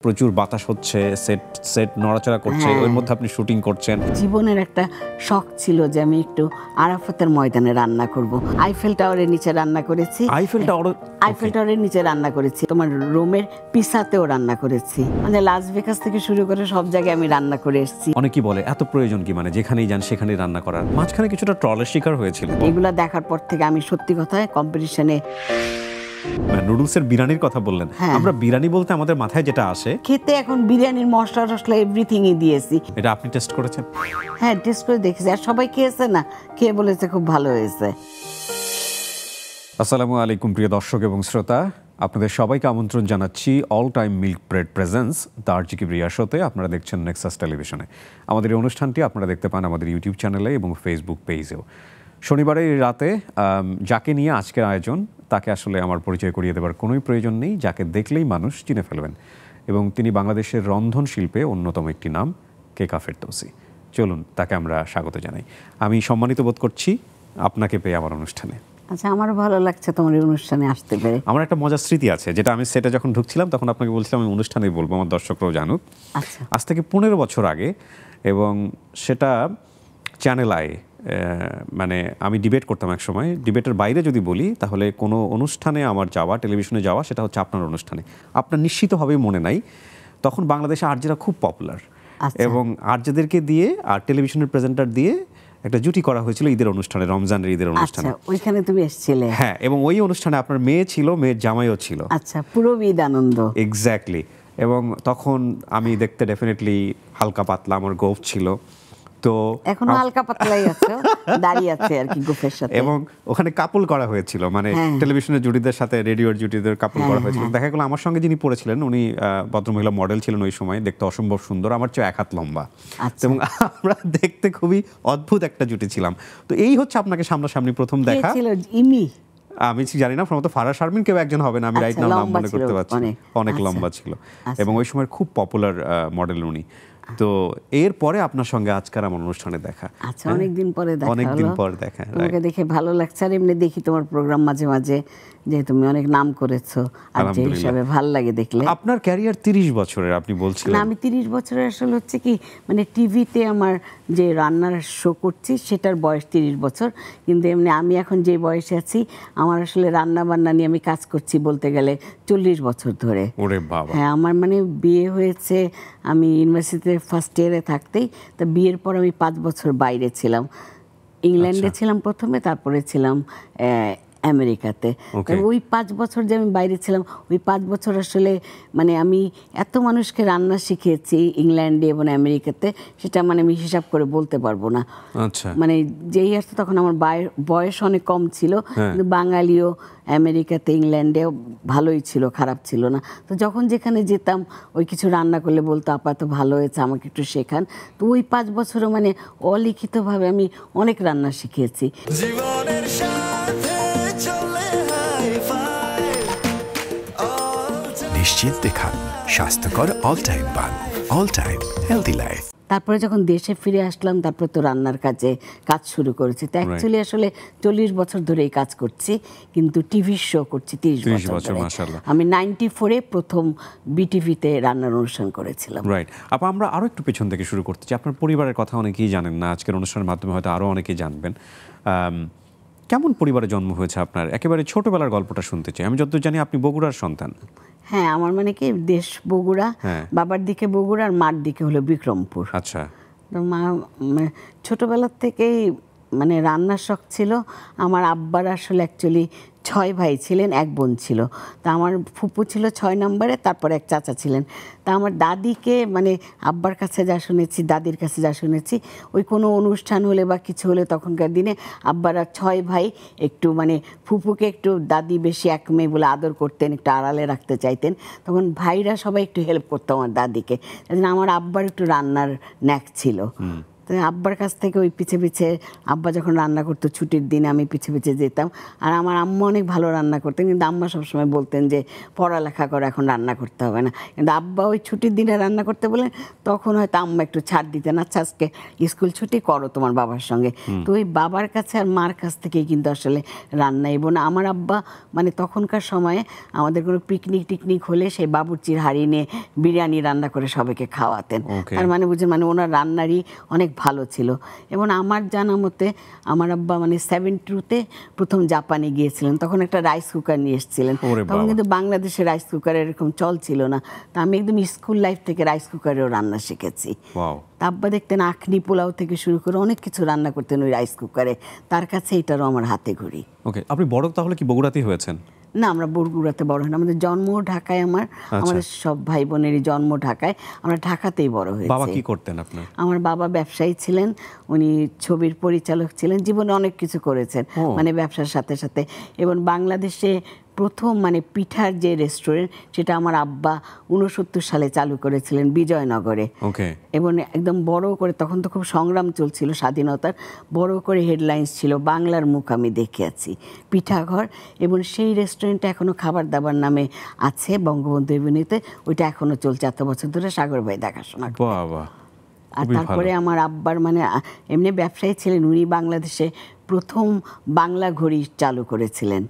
প্রচুর বাতাস হচ্ছে, সেট সেট নড়াচড়া করছে, ওর মধ্যে আপনি শুটিং করছেন। জীবনের একটা শখ ছিল যে আমি একটু আরাফাতের ময়দানে রান্না করব। আইফেল টাওয়ারের নিচে রান্না করেছি। আইফেল টাওয়ারের নিচে রান্না করেছি, তোমার রোমের পিসাতেও রান্না করেছি, মানে লাস ভেগাস থেকে শুরু করে সব জায়গায় আমি রান্না করে এসেছি। অনেকেই বলে এত প্রয়োজন কি, মানে যেখানেই যান সেখানেই রান্না করার। মাঝখানে কিছুটা ট্রলের শিকার হয়েছিল। এগুলা দেখার পর থেকে আমি সত্যি কথা কম্পিটিশনে নুডলসের বিরিয়ানির কথা বললেন, আমরা বিরিয়ানি বলতে আমাদের মাথায় যেটা আসে, খেতে এখন বিরিয়ানির মশলা টসলা এভরিথিংই দিয়েছি। এটা আপনি টেস্ট করেছেন? হ্যাঁ, টেস্ট করে দেখেছি, আর সবাই খেয়েছে না, খেয়ে বলেছে খুব ভালো হয়েছে। আসসালামু আলাইকুম প্রিয় দর্শক এবং শ্রোতা, আপনাদের সবাইকে আমন্ত্রণ জানাচ্ছি all time milk bread presents the আরজিকি ব্রিয়া শোতে। আপনারা দেখছেন নেক্সাস টেলিভিশনে। আমাদের এই অনুষ্ঠানটি আপনারা দেখতে পান আমাদের ইউটিউব চ্যানেলে এবং ফেসবুক পেজেও। শনিবারের রাতে যাকে নিয়ে আজকের আয়োজন, তাকে আসলে আমার পরিচয় করিয়ে দেওয়ার কোনোই প্রয়োজন নেই। যাকে দেখলেই মানুষ চিনে ফেলবেন, এবং তিনি বাংলাদেশের রন্ধন শিল্পে অন্যতম একটি নাম, কেকা ফেরদৌসী। চলুন তাকে আমরা স্বাগত জানাই। আমি সম্মানিত বোধ করছি আপনাকে পেয়ে আমার অনুষ্ঠানে। আচ্ছা, আমারও ভালো লাগছে তোমার এই অনুষ্ঠানে আসতে পেরে। আমার একটা মজার স্মৃতি আছে, যেটা আমি সেটে যখন ঢুকছিলাম তখন আপনাকে বলছিলাম আমি অনুষ্ঠানেই বলবো, আমার দর্শকরাও জানুক। আচ্ছা, আজ থেকে 15 বছর আগে, এবং সেটা চ্যানেল আই, মানে আমি ডিবেট করতাম এক সময়। ডিবেটের বাইরে যদি বলি তাহলে কোনো অনুষ্ঠানে আমার যাওয়া, টেলিভিশনে যাওয়া, সেটা হচ্ছে আপনার অনুষ্ঠানে। আপনার নিশ্চিতভাবেই মনে নাই, তখন বাংলাদেশে আরজেরা খুব পপুলার, এবং আরজেদেরকে দিয়ে আর টেলিভিশনের প্রেজেন্টার দিয়ে একটা জুটি করা হয়েছিল ঈদের অনুষ্ঠানে, রমজানের ঈদের অনুষ্ঠানে। ওইখানে তুমি এসেছিলে? হ্যাঁ, এবং ওই অনুষ্ঠানে আপনার মেয়ে ছিল, মেয়ের জামাইও ছিল। আচ্ছা, পুরো ঈদ আনন্দ। এক্স্যাক্টলি। এবং তখন আমি দেখতে ডেফিনেটলি হালকা পাতলা, আমার গোফ ছিল, তো এখনো হালকা পাতলাই আছে, দাঁড়িয়ে আছে আর কি গোফের সাথে। এবং ওখানে কাপল করা হয়েছিল, মানে টেলিভিশনের জুটিদের সাথে রেডিওর জুটিদের কাপল করা হয়েছিল। দেখা গেল আমার সঙ্গে যিনি পড়েছিলেন উনি ভদ্রমহিলা মডেল ছিলেন ওই সময়, দেখতে অসম্ভব সুন্দর, আমার চেয়ে 1 হাত লম্বা, এবং আমরা দেখতে খুবই অদ্ভুত একটা জুটি ছিলাম। তো এই হচ্ছে আপনাকে সামনাসামনি প্রথম দেখা। আমি জানি না, প্রথমত ফারাহ শারমিন কেউ একজন হবে না, আমি রাইট নাও নাম মনে করতে পারছি, অনেক লম্বা ছিল, এবং ওই সময় খুব পপুলার মডেল উনি। তো এরপরে আপনার সঙ্গে আজকাল আমার অনুষ্ঠানে দেখা। আচ্ছা, অনেকদিন পরে দেখা, অনেকদিন পর দেখা। তোমাকে দেখে ভালো লাগছে, আর এমনি দেখি তোমার প্রোগ্রাম মাঝে মাঝে, যে তুমি অনেক নাম করেছো, আর যে হিসাবে ভালো লাগে দেখলে। আপনার ক্যারিয়ার 30 বছরের আপনি বলছিলেন। না, আমি 30 বছরের আসলে হচ্ছে কি, মানে টিভিতে আমার যে রান্নার শো করছি সেটার বয়স 30 বছর, কিন্তু এমনি আমি এখন যে বয়সে আছি, আমার আসলে রান্না বান্না নিয়ে আমি কাজ করছি বলতে গেলে 40 বছর ধরে। ওরে বাবা! হ্যাঁ, আমার মানে বিয়ে হয়েছে আমি ইউনিভার্সিটিতে ফার্স্ট ইয়ারে থাকতেই, তা বিয়ের পর আমি 5 বছর বাইরে ছিলাম। ইংল্যান্ডে ছিলাম প্রথমে, তারপরে ছিলাম আমেরিকাতে। ওই 5 বছর যে আমি বাইরে ছিলাম, ওই 5 বছর আসলে মানে আমি এত মানুষকে রান্না শিখিয়েছি ইংল্যান্ডে এবং আমেরিকাতে, সেটা মানে আমি হিসাব করে বলতে পারবো না। আচ্ছা, মানে যেই আসতো তখন আমার বয়স অনেক কম ছিল, কিন্তু বাঙালিও আমেরিকাতে ইংল্যান্ডেও ভালোই ছিল, খারাপ ছিল না। তো যখন যেখানে যেতাম ওই কিছু রান্না করলে বলতো আপা তো ভালো হয়েছে, আমাকে একটু শেখান। তো ওই 5 বছরও মানে অলিখিতভাবে আমি অনেক রান্না শিখিয়েছি। নিশ্চিন্তে খান স্বাস্থ্যকর অল টাইম পান, অল টাইম হেলদি লাইফ। তারপরে যখন দেশে ফিরে আসলাম, তারপর তো রান্নার কাজ শুরু করেছি। তো অ্যাকচুয়ালি আসলে 40 বছর ধরে এই কাজ করছি, কিন্তু টিভি শো করছি 30 বছর ধরে। আমি 94-এ প্রথম বিটিভিতে রান্নার অনুষ্ঠান করেছিলাম। রাইট। আপা, আমরা আরও একটু পেছন থেকে শুরু করতে চাই। আপনার পরিবারের কথা অনেকেই জানেন না, আজকের অনুষ্ঠানের মাধ্যমে হয়তো আরও অনেকেই জানবেন। কেমন পরিবারে জন্ম হয়েছে আপনার? একেবারে ছোটবেলার গল্পটা শুনতে চাই। আমি যতদূর জানি আপনি বগুড়ার সন্তান। হ্যাঁ, আমার মানে কি দেশ বগুড়া, বাবার দিকে বগুড়া আর মার দিকে হলো বিক্রমপুর। আচ্ছা। তো মা ছোটবেলার থেকেই মানে রান্নার শখ ছিল। আমার আব্বার আসলে অ্যাকচুয়ালি 6 ভাই ছিলেন, 1 বোন ছিল। তা আমার ফুপু ছিল 6 নম্বরে, তারপরে এক চাচা ছিলেন। তা আমার দাদিকে মানে আব্বার কাছে যা শুনেছি, দাদির কাছে যা শুনেছি, ওই কোনো অনুষ্ঠান হলে বা কিছু হলে তখনকার দিনে আব্বারা 6 ভাই একটু মানে ফুপুকে একটু দাদি বেশি এক মেয়ে বলে আদর করতেন, একটু আড়ালে রাখতে চাইতেন। তখন ভাইরা সবাই একটু হেল্প করতো আমার দাদিকে। আমার আব্বার একটু রান্নার ন্যাক ছিল। তো আব্বার কাছ থেকে ওই পিছে পিছে আব্বা যখন রান্না করতো ছুটির দিনে আমি পিছে পিছে যেতাম। আর আমার আম্মা অনেক ভালো রান্না করতেন, কিন্তু আম্মা সবসময় বলতেন যে পড়ালেখা করে, এখন রান্না করতে হবে না। কিন্তু আব্বা ওই ছুটির দিনে রান্না করতে বলেন, তখন হয়তো আম্মা একটু ছাড় দিতেন, আচ্ছা আজকে স্কুল ছুটি করো তোমার বাবার সঙ্গে। তো ওই বাবার কাছে আর মার কাছ থেকেই কিন্তু আসলে রান্না। এবং আমার আব্বা মানে তখনকার সময়ে আমাদের কোনো পিকনিক টিকনিক হলে সেই বাবুর্চির হাঁড়ি নিয়ে বিরিয়ানি রান্না করে সবাইকে খাওয়াতেন। তার মানে বুঝছেন, মানে ওনার রান্নারই অনেক ভালো ছিল। এবং আমার জানা মতে আমার আব্বা মানে 72-তে প্রথম জাপানে গিয়েছিলেন, তখন একটা রাইস কুকার নিয়ে এসেছিলেন। তখন কিন্তু বাংলাদেশে রাইস কুকারের এরকম চল ছিল না। তা আমি একদম স্কুল লাইফ থেকে রাইস কুকারেও রান্না শিখেছি। আব্বা দেখতেন আখনি পোলাও থেকে শুরু করে অনেক কিছু রান্না করতেন ওই রাইস কুকারে, তার কাছে এটারও আমার হাতে ঘড়ি। ওকে, আপনি বড় তাহলে কি বগুড়াতেই হয়েছেন? না, আমরা বগুড়াতে বড় হই না, আমাদের জন্ম ঢাকায়। আমাদের সব ভাই বোনেরই জন্ম ঢাকায়, আমরা ঢাকাতেই বড় হয়েছি। বাবা কি করতেন আপনার? আমার বাবা ব্যবসায়ী ছিলেন, উনি ছবির পরিচালক ছিলেন, জীবনে অনেক কিছু করেছেন মানে ব্যবসার সাথে সাথে। এবং বাংলাদেশে প্রথম মানে পিঠার যে রেস্টুরেন্ট, সেটা আমার আব্বা 69 সালে চালু করেছিলেন বিজয়নগরে। এবং একদম বড় করে, তখন তো খুব সংগ্রাম চলছিল স্বাধীনতার, বড় করে হেডলাইন্স ছিল বাংলার মুখ আমি দেখে আছি পিঠাঘর। এবং সেই রেস্টুরেন্টটা এখনও খাবার দাবার নামে আছে বঙ্গবন্ধু এভিনিউতে, ওইটা এখনও চলছে এত বছর ধরে, সাগর ভাই দেখাশোনা করে। আর তারপরে আমার আব্বার মানে এমনি ব্যবসায়ী ছিলেন, উনি বাংলাদেশে প্রথম বাংলা ঘড়ি চালু করেছিলেন।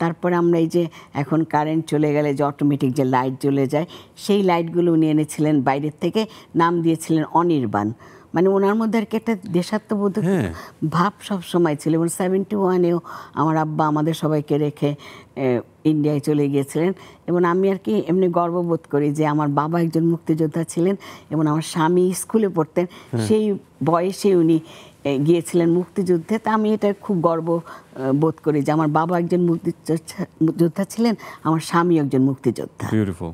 তারপরে আমরা এই যে এখন কারেন্ট চলে গেলে যে অটোমেটিক যে লাইট জ্বলে যায়, সেই লাইটগুলো উনি এনেছিলেন বাইরের থেকে, নাম দিয়েছিলেন অনির্বাণ। মানে ওনার মধ্যে আর কি একটা দেশাত্মবোধক ভাব সবসময় ছিল। এবং 71-এও আমার আব্বা আমাদের সবাইকে রেখে ইন্ডিয়ায় চলে গিয়েছিলেন। এবং আমি আর কি এমনি গর্ববোধ করি যে আমার বাবা একজন মুক্তিযোদ্ধা ছিলেন এবং আমার স্বামী স্কুলে পড়তেন, সেই বয়সে উনি গিয়েছিলেন মুক্তিযুদ্ধে। তা আমি এটা খুব গর্ব বোধ করি যে আমার বাবা একজন মুক্তিযোদ্ধা ছিলেন, আমার স্বামী একজন মুক্তিযোদ্ধা। Beautiful,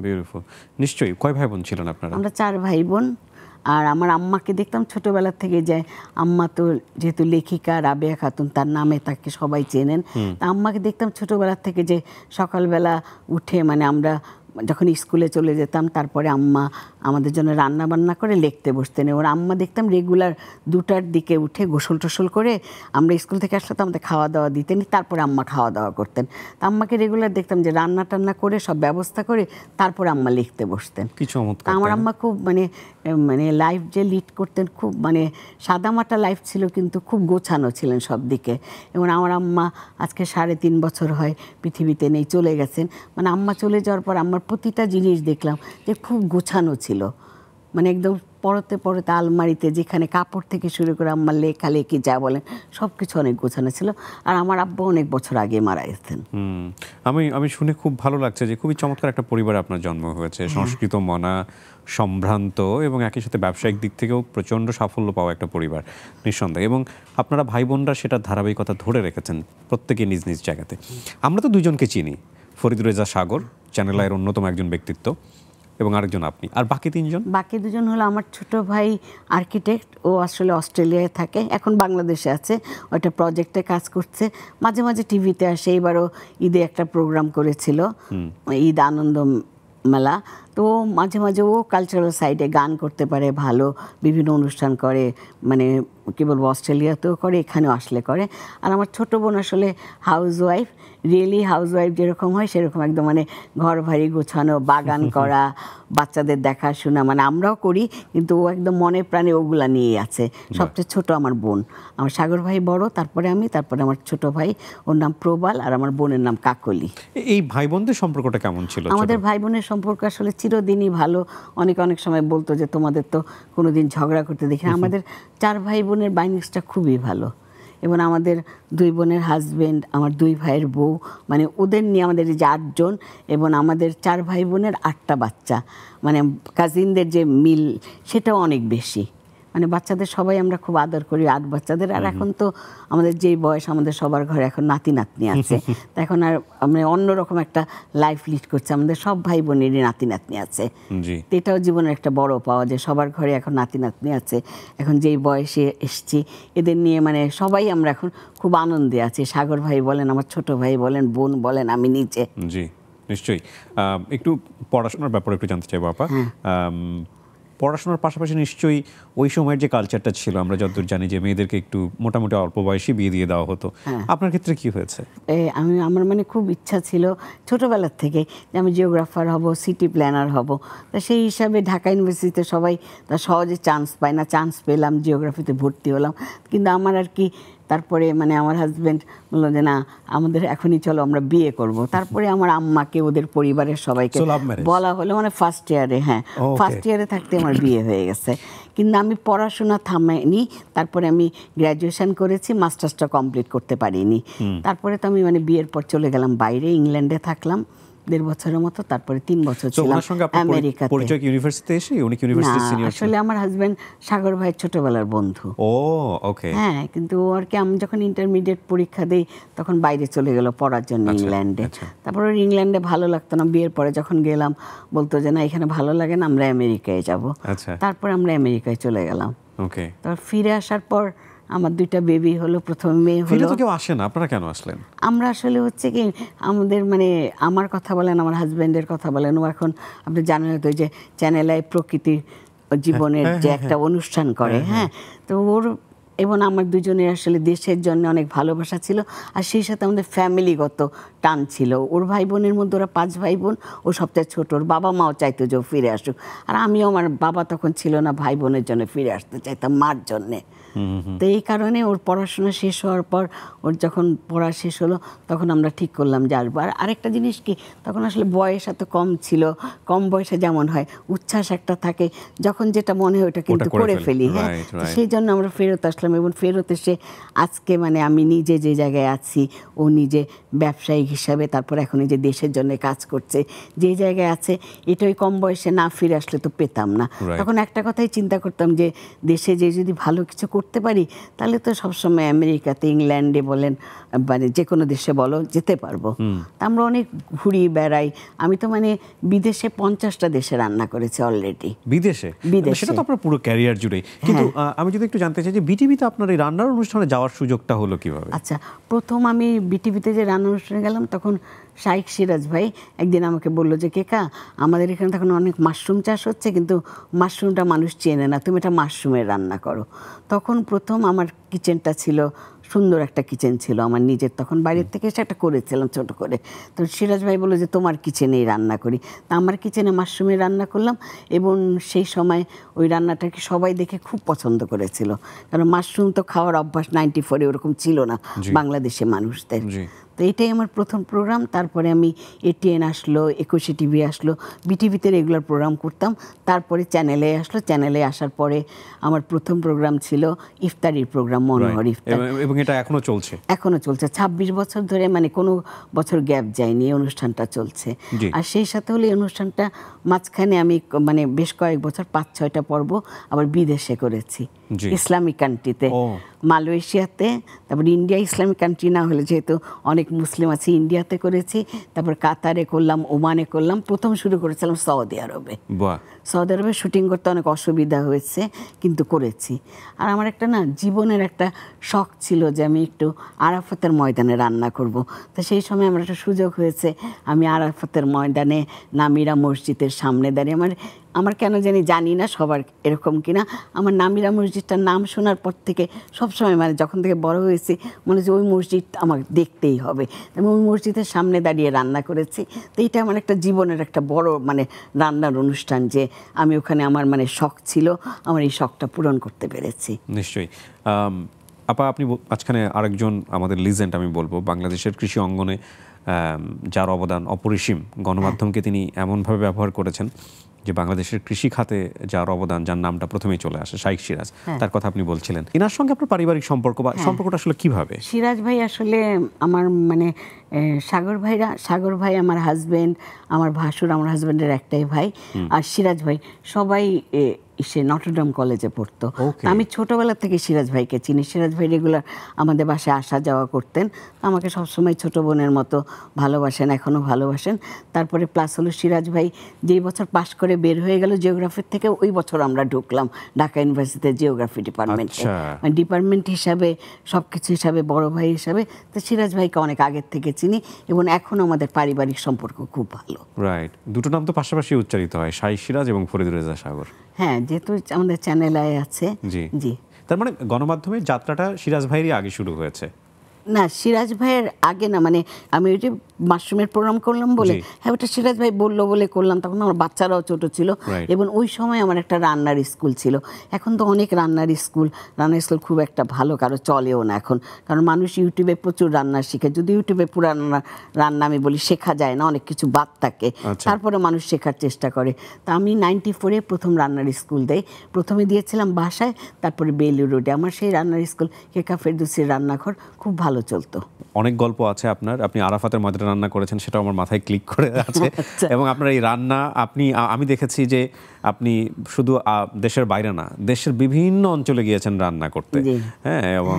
beautiful. নিশ্চয়ই। কয় ভাই বোন ছিলেন আপনারা? আমরা 4 ভাই বোন। আর আমার আম্মাকে দেখতাম ছোটোবেলা থেকে, যে আম্মা তো যেহেতু লেখিকা রাবেয়া খাতুন, তার নামে তাকে সবাই চেনেন। তা আম্মাকে দেখতাম ছোটোবেলা থেকে যে সকালবেলা উঠে মানে আমরা যখন স্কুলে চলে যেতাম, তারপরে আম্মা আমাদের জন্য রান্না বান্না করে লিখতে বসতেন। এবং আম্মা দেখতাম রেগুলার 2টার দিকে উঠে গোসল টোসল করে আমরা স্কুল থেকে আসলে তো আমাদের খাওয়া দাওয়া দিতেন, তারপরে আম্মা খাওয়া দাওয়া করতেন। তা আম্মাকে রেগুলার দেখতাম যে রান্না টান্না করে সব ব্যবস্থা করে তারপরে আম্মা লিখতে বসতেন। আমার আম্মা খুব মানে মানে লাইফ যে লিড করতেন, খুব মানে সাদামাটা লাইফ ছিল, কিন্তু খুব গোছানো ছিলেন সব দিকে। এবং আমার আম্মা আজকে 3.5 বছর হয় পৃথিবীতে নেই, চলে গেছেন। মানে আম্মা চলে যাওয়ার পর আমার প্রতিটা জিনিস দেখলাম যে খুব গোছানো ছিল, মানে একদম পরতে পরতে আলমারিতে যেখানে কাপড় থেকে শুরু করে আম্মার লেখালেখি যা বলেন সব কিছু অনেক গোছানো ছিল। আর আমার আব্বা অনেক বছর আগে মারা গেছেন। আমি শুনে খুব ভালো লাগছে যে খুবই চমৎকার একটা পরিবারে আপনার জন্ম হয়েছে, সংস্কৃত মনা, সম্ভ্রান্ত এবং একই সাথে ব্যবসায়িক দিক থেকেও প্রচণ্ড সাফল্য পাওয়া একটা পরিবার নিঃসন্দেহে। এবং আপনারা ভাই বোনরা সেটার ধারাবাহিকতা ধরে রেখেছেন প্রত্যেকে নিজ নিজ জায়গাতে। আমরা তো দুজনকে চিনি, ফরিদ রেজা সাগর চ্যানেল আইয়ের অন্যতম একজন ব্যক্তিত্ব, এবং আরেকজন আপনি। আর বাকি 3 জন? বাকি 2 জন হলো আমার ছোট ভাই আর্কিটেক্ট, ও আসলে অস্ট্রেলিয়ায় থাকে, এখন বাংলাদেশে আছে, ওইটা প্রজেক্টে কাজ করছে, মাঝে মাঝে টিভিতে আসে। এবারও ঈদে একটা প্রোগ্রাম করেছিল, ঈদ আনন্দ মেলা। তো মাঝে মাঝে ও কালচারাল সাইডে গান করতে পারে ভালো, বিভিন্ন অনুষ্ঠান করে, মানে কী বলবো অস্ট্রেলিয়াতেও করে, এখানেও আসলে করে। আর আমার ছোটো বোন আসলে হাউসওয়াইফ, রিয়েলি হাউসওয়াইফ যেরকম হয় সেরকম, একদম মানে ঘর ভারী গোছানো, বাগান করা, বাচ্চাদের দেখাশোনা, মানে আমরাও করি, কিন্তু ও একদম মনে প্রাণে ওগুলা নিয়েই আছে। সবচেয়ে ছোট আমার বোন, আমার সাগর ভাই বড়, তারপরে আমি, তারপরে আমার ছোট ভাই, ওর নাম প্রবাল, আর আমার বোনের নাম কাকলি। এই ভাই বোনদের সম্পর্কটা কেমন ছিল? আমাদের ভাই বোনের সম্পর্ক আসলে চিরদিনই ভালো। অনেক সময় বলতো যে তোমাদের তো কোনোদিন ঝগড়া করতে দেখি না। আমাদের 4 ভাই বোনের বাইন্ডিংসটা খুবই ভালো। এবং আমাদের 2 বোনের হাজব্যান্ড, আমার 2 ভাইয়ের বউ, মানে ওদের নিয়ে আমাদের যে 8 জন, এবং আমাদের 4 ভাই বোনের 8টা বাচ্চা, মানে কাজিনদের যে মিল সেটাও অনেক বেশি। মানে বাচ্চাদের সবাই আমরা খুব আদর করি, 8 বাচ্চাদের। আর এখন তো আমাদের যেই বয়স, আমাদের সবার ঘরে এখন নাতি নাতনি আছে, তা এখন আর আমরা অন্যরকম একটা লাইফ লিড করছি, আমাদের সব ভাই বোনেরই নাতি নাতনি আছে। এটাও জীবনের একটা বড় পাওয়া, যে সবার ঘরে এখন নাতি নাতনি আছে। এখন যেই বয়সে এসছি, এদের নিয়ে মানে সবাই আমরা এখন খুব আনন্দে আছি। সাগর ভাই বলেন, আমার ছোট ভাই বলেন, বোন বলেন, আমি নিচে। জি নিশ্চয়ই। একটু পড়াশোনার ব্যাপারে একটু জানতে চাইবো আপা। পড়াশোনার পাশাপাশি নিশ্চয়ই ওই সময়ের যে কালচারটা ছিল, আমরা যতদূর জানি যে মেয়েদেরকে একটু মোটামুটি অল্প বয়সে বিয়ে দিয়ে দেওয়া হতো, আপনার ক্ষেত্রে কি হয়েছে? আমার মানে খুব ইচ্ছা ছিল ছোটোবেলার থেকে যে আমি জিওগ্রাফার হব, সিটি প্ল্যানার হব। তা সেই হিসাবে ঢাকা ইউনিভার্সিটিতে সবাই তা সহজে চান্স পায় না, চান্স পেলাম, জিওগ্রাফিতে ভর্তি হলাম। কিন্তু আমার আর কি তারপরে মানে আমার হাজব্যান্ড বললো যে না, আমাদের এখনই চলো আমরা বিয়ে করব। তারপরে আমার আম্মাকে, ওদের পরিবারের সবাইকে বলা হলো, মানে ফার্স্ট ইয়ারে, হ্যাঁ ফার্স্ট ইয়ারে থাকতে আমার বিয়ে হয়ে গেছে। কিন্তু আমি পড়াশোনা থামাইনি, তারপরে আমি গ্র্যাজুয়েশন করেছি, মাস্টার্সটা কমপ্লিট করতে পারিনি। তারপরে তো আমি মানে বিয়ের পর চলে গেলাম বাইরে, ইংল্যান্ডে থাকলাম 1.5 বছরের মতো, তারপরে 3 বছর ছিলাম আমেরিকাতে। পরিচয় ইউনিভার্সিটিতে এসে? উনি ইউনিভার্সিটির সিনিয়র? আসলে আমার হাজবেন্ড সাগর ভাইয়ের ছোটবেলার বন্ধু। ও ওকে। হ্যাঁ, কিন্তু আর কি আমি যখন ইন্টারমিডিয়েট পরীক্ষা দিই তখন বাইরে চলে গেল পড়ার জন্য ইংল্যান্ডে। তারপর ইংল্যান্ডে ভালো লাগতো না, বিয়ের পরে যখন গেলাম বলতো যে না এখানে ভালো লাগে না, আমরা আমেরিকায় যাব। তারপর আমরা আমেরিকায় চলে গেলাম। ওকে। তারপর ফিরে আসার পর আমার 2টা বেবি হলো, প্রথমে মেয়ে হলো। ফিরে তো কেউ আসে না, আপনারা কেন আসলেন? আমরা আসলে হচ্ছে কি আমাদের মানে আমার কথা বলেন, আমার হাজব্যান্ডের কথা বলেন, ও এখন আপনি জানেন হয়তো যে চ্যানেল আই প্রকৃতি জীবনের যে একটা অনুষ্ঠান করে, হ্যাঁ, তো ওর এবং আমার দুজনের আসলে দেশের জন্য অনেক ভালোবাসা ছিল, আর সেই সাথে আমাদের ফ্যামিলিগত টান ছিল। ওর ভাই বোনের মধ্যে ওরা 5 ভাই বোন, ও সবচেয়ে ছোট। ওর বাবা মাও চাইতো যে ও ফিরে আসুক, আর আমিও, আমার বাবা তখন ছিল না, ভাই বোনের জন্য ফিরে আসতে চাইতাম, মার জন্যে। তো এই কারণে ওর পড়াশোনা শেষ হওয়ার পর, ওর যখন পড়া শেষ হলো তখন আমরা ঠিক করলাম যে আসবো। আর আরেকটা জিনিস কি, তখন আসলে বয়স এত কম ছিল, কম বয়সে যেমন হয় উচ্ছ্বাস একটা থাকে, যখন যেটা মনে হয় ওটা কিন্তু করে ফেলি, হ্যাঁ। সেই জন্য আমরা ফেরত আসলাম, এবং ফেরত এসে আজকে মানে আমি নিজে যে জায়গায় আছি, ও নিজে ব্যবসায়িক হিসাবে, তারপর এখন এই যে দেশের জন্য কাজ করছে, যে জায়গায় আছে, এটা ওই কম বয়সে না ফিরে আসলে তো পেতাম না। তখন একটা কথাই চিন্তা করতাম যে দেশে যে যদি ভালো কিছু করতে পারি তাহলে তো সবসময় আমেরিকাতে, ইংল্যান্ডে বলেন, মানে যে কোনো দেশে বলো, যেতে পারবো। আমরা অনেক ঘুরি বেড়াই। আমি তো মানে বিদেশে 50টা দেশে রান্না করেছি অলরেডি। বিদেশে? সেটা তো আপনার পুরো ক্যারিয়ার জুড়েই। কিন্তু আমি যদি একটু জানতে চাই যে বিটিভিতে আপনার এই রান্নার অনুষ্ঠানে যাওয়ার সুযোগটা হলো কিভাবে? আচ্ছা, প্রথম আমি বিটিভিতে যে রান্নার অনুষ্ঠানে গেলাম তখন শাইখ সিরাজ ভাই একদিন আমাকে বললো যে কেকা, আমাদের এখানে তখন অনেক মাশরুম চাষ হচ্ছে, কিন্তু মাশরুমটা মানুষ চেনে না, তুমি এটা মাশরুমের রান্না করো। তখন প্রথম আমার কিচেনটা ছিল, সুন্দর একটা কিচেন ছিল আমার নিজের, তখন বাইরের থেকে এসে একটা করেছিলাম ছোট করে। তো সিরাজ ভাই বললো যে তোমার কিচেনেই রান্না করি। তা আমার কিচেনে মাশরুমের রান্না করলাম, এবং সেই সময় ওই রান্নাটাকে সবাই দেখে খুব পছন্দ করেছিল, কারণ মাশরুম তো খাওয়ার অভ্যাস 94-এ ওরকম ছিল না বাংলাদেশে মানুষদের। তো এটাই আমার প্রথম প্রোগ্রাম। তারপরে আমি এটিএন আসলো, 21 টিভি আসলো, বিটিভিতে রেগুলার প্রোগ্রাম করতাম। তারপরে চ্যানেলে আসলো, চ্যানেলে আসার পরে আমার প্রথম প্রোগ্রাম ছিল ইফতারির প্রোগ্রাম, মনোহর ইফতার, এবং এটা এখনো চলছে? এখনো চলছে 26 বছর ধরে, মানে কোনো বছর গ্যাপ যায়নি, এই অনুষ্ঠানটা চলছে। আর সেই সাথে হলো এই অনুষ্ঠানটা মাঝখানে আমি মানে বেশ কয়েক বছর 5-6টা পর্ব আবার বিদেশে করেছি, ইসলামিক কান্ট্রিতে, মালয়েশিয়াতে, তারপর ইন্ডিয়া ইসলামিক কান্ট্রি না হলে যেহেতু অনেক মুসলিম আছে, ইন্ডিয়াতে করেছি, তারপর কাতারে করলাম, ওমানে করলাম, প্রথম শুরু করেছিলাম সৌদি আরবে। সৌদি আরবে শুটিং করতে অনেক অসুবিধা হয়েছে, কিন্তু করেছি। আর আমার একটা না জীবনের একটা শখ ছিল যে আমি একটু আরাফাতের ময়দানে রান্না করব। তো সেই সময় আমার একটা সুযোগ হয়েছে, আমি আরাফাতের ময়দানে নামিরা মসজিদের সামনে দাঁড়িয়ে, আমার কেন জানি না সবার এরকম কিনা, আমার নামিরা মসজিদটার নাম শোনার পর থেকে সবসময়, মানে যখন থেকে বড় হয়েছি, মনে হচ্ছে ওই মসজিদ আমার দেখতেই হবে। আমি ওই মসজিদের সামনে দাঁড়িয়ে রান্না করেছি। তো এইটা আমার একটা জীবনের একটা বড় মানে রান্নার অনুষ্ঠান, যে আমি ওখানে আমার মানে শখ ছিল, আমার এই শখটা পূরণ করতে পেরেছি। নিশ্চয়ই। আপা, আপনি মাঝখানে আরেকজন আমাদের লিজেন্ড আমি বলবো, বাংলাদেশের কৃষি অঙ্গনে যার অবদান অপরিসীম, গণমাধ্যমকে তিনি এমনভাবে ব্যবহার করেছেন যে বাংলাদেশের কৃষি খাতে যার অবদান, যার নামটা প্রথমেই চলে আসে, শাইখ সিরাজ, তার কথা আপনি বলছিলেন। এনার সঙ্গে আপনার পারিবারিক সম্পর্ক বা সম্পর্কটা আসলে কিভাবে? সিরাজ ভাই আসলে আমার মানে সাগর ভাই আমার হাজব্যান্ড, আমার ভাসুর, আমার হাজব্যান্ডের একটাই ভাই, আর সিরাজ ভাই সবাই সে নটরডেম কলেজে পড়তো। আমি ছোটবেলা থেকে সিরাজ ভাইকে চিনি। সিরাজ ভাই রেগুলার আমাদের বাসায় আসা যাওয়া করতেন, আমাকে সবসময় ছোট বোনের মতো ভালোবাসেন, এখনও ভালোবাসেন। তারপরে প্লাস হলো সিরাজ ভাই যেই বছর পাশ করে বের হয়ে গেল জিওগ্রাফির থেকে, ওই বছর আমরা ঢুকলাম ঢাকা ইউনিভার্সিটিতে জিওগ্রাফি ডিপার্টমেন্টে, ডিপার্টমেন্ট হিসাবে, সব কিছু হিসাবে, বড় ভাই হিসাবে। তো সিরাজ ভাইকে অনেক আগের থেকে চিনি, এবং এখন আমাদের পারিবারিক সম্পর্ক খুব ভালো। রাইট, দুটো নাম তো পাশাপাশি উচ্চারিত হয়, শাইখ সিরাজ এবং ফরিদুর রেজা সাগর। হ্যাঁ, যেহেতু আমাদের চ্যানেল আই আছে। জি জি। তার মানে গণমাধ্যমের যাত্রাটা সিরাজ ভাইয়েরই আগে শুরু হয়েছে। না, সিরাজ ভাইয়ের আগে না, মানে আমি ওই যে মাশরুমের প্রোগ্রাম করলাম বলে, জি। হ্যাঁ ওটা সিরাজ ভাই বললো বলে করলাম, তখন আমার বাচ্চারাও ছোট ছিল। Right. এবং ওই সময় আমার একটা রান্নার স্কুল ছিল। এখন তো অনেক রান্নার স্কুল খুব একটা ভালো কারো চলেও না এখন, কারণ মানুষ ইউটিউবে প্রচুর রান্না শিখে। যদি ইউটিউবে পুরো রান্না আমি বলি শেখা যায় না, অনেক কিছু বাদ থাকে, আচ্ছা। তারপরে মানুষ শেখার চেষ্টা করে। তা আমি 94-এ প্রথম রান্নার স্কুল দেই। প্রথমে দিয়েছিলাম বাসায়, তারপরে বেইলি রোডে। আমার সেই রান্নার স্কুল কেকা ফেরদৌসির রান্নাঘর খুব ভালো চলতো। অনেক গল্প আছে আপনার। আপনি আরাফাতের ময়দা রান্না করেছেন, সেটাও আমার মাথায় ক্লিক করে আছে। এবং আপনার এই রান্না আমি দেখেছি যে আপনি শুধু দেশের বাইরে না, দেশের বিভিন্ন অঞ্চলে গিয়েছেন রান্না করতে। হ্যাঁ, এবং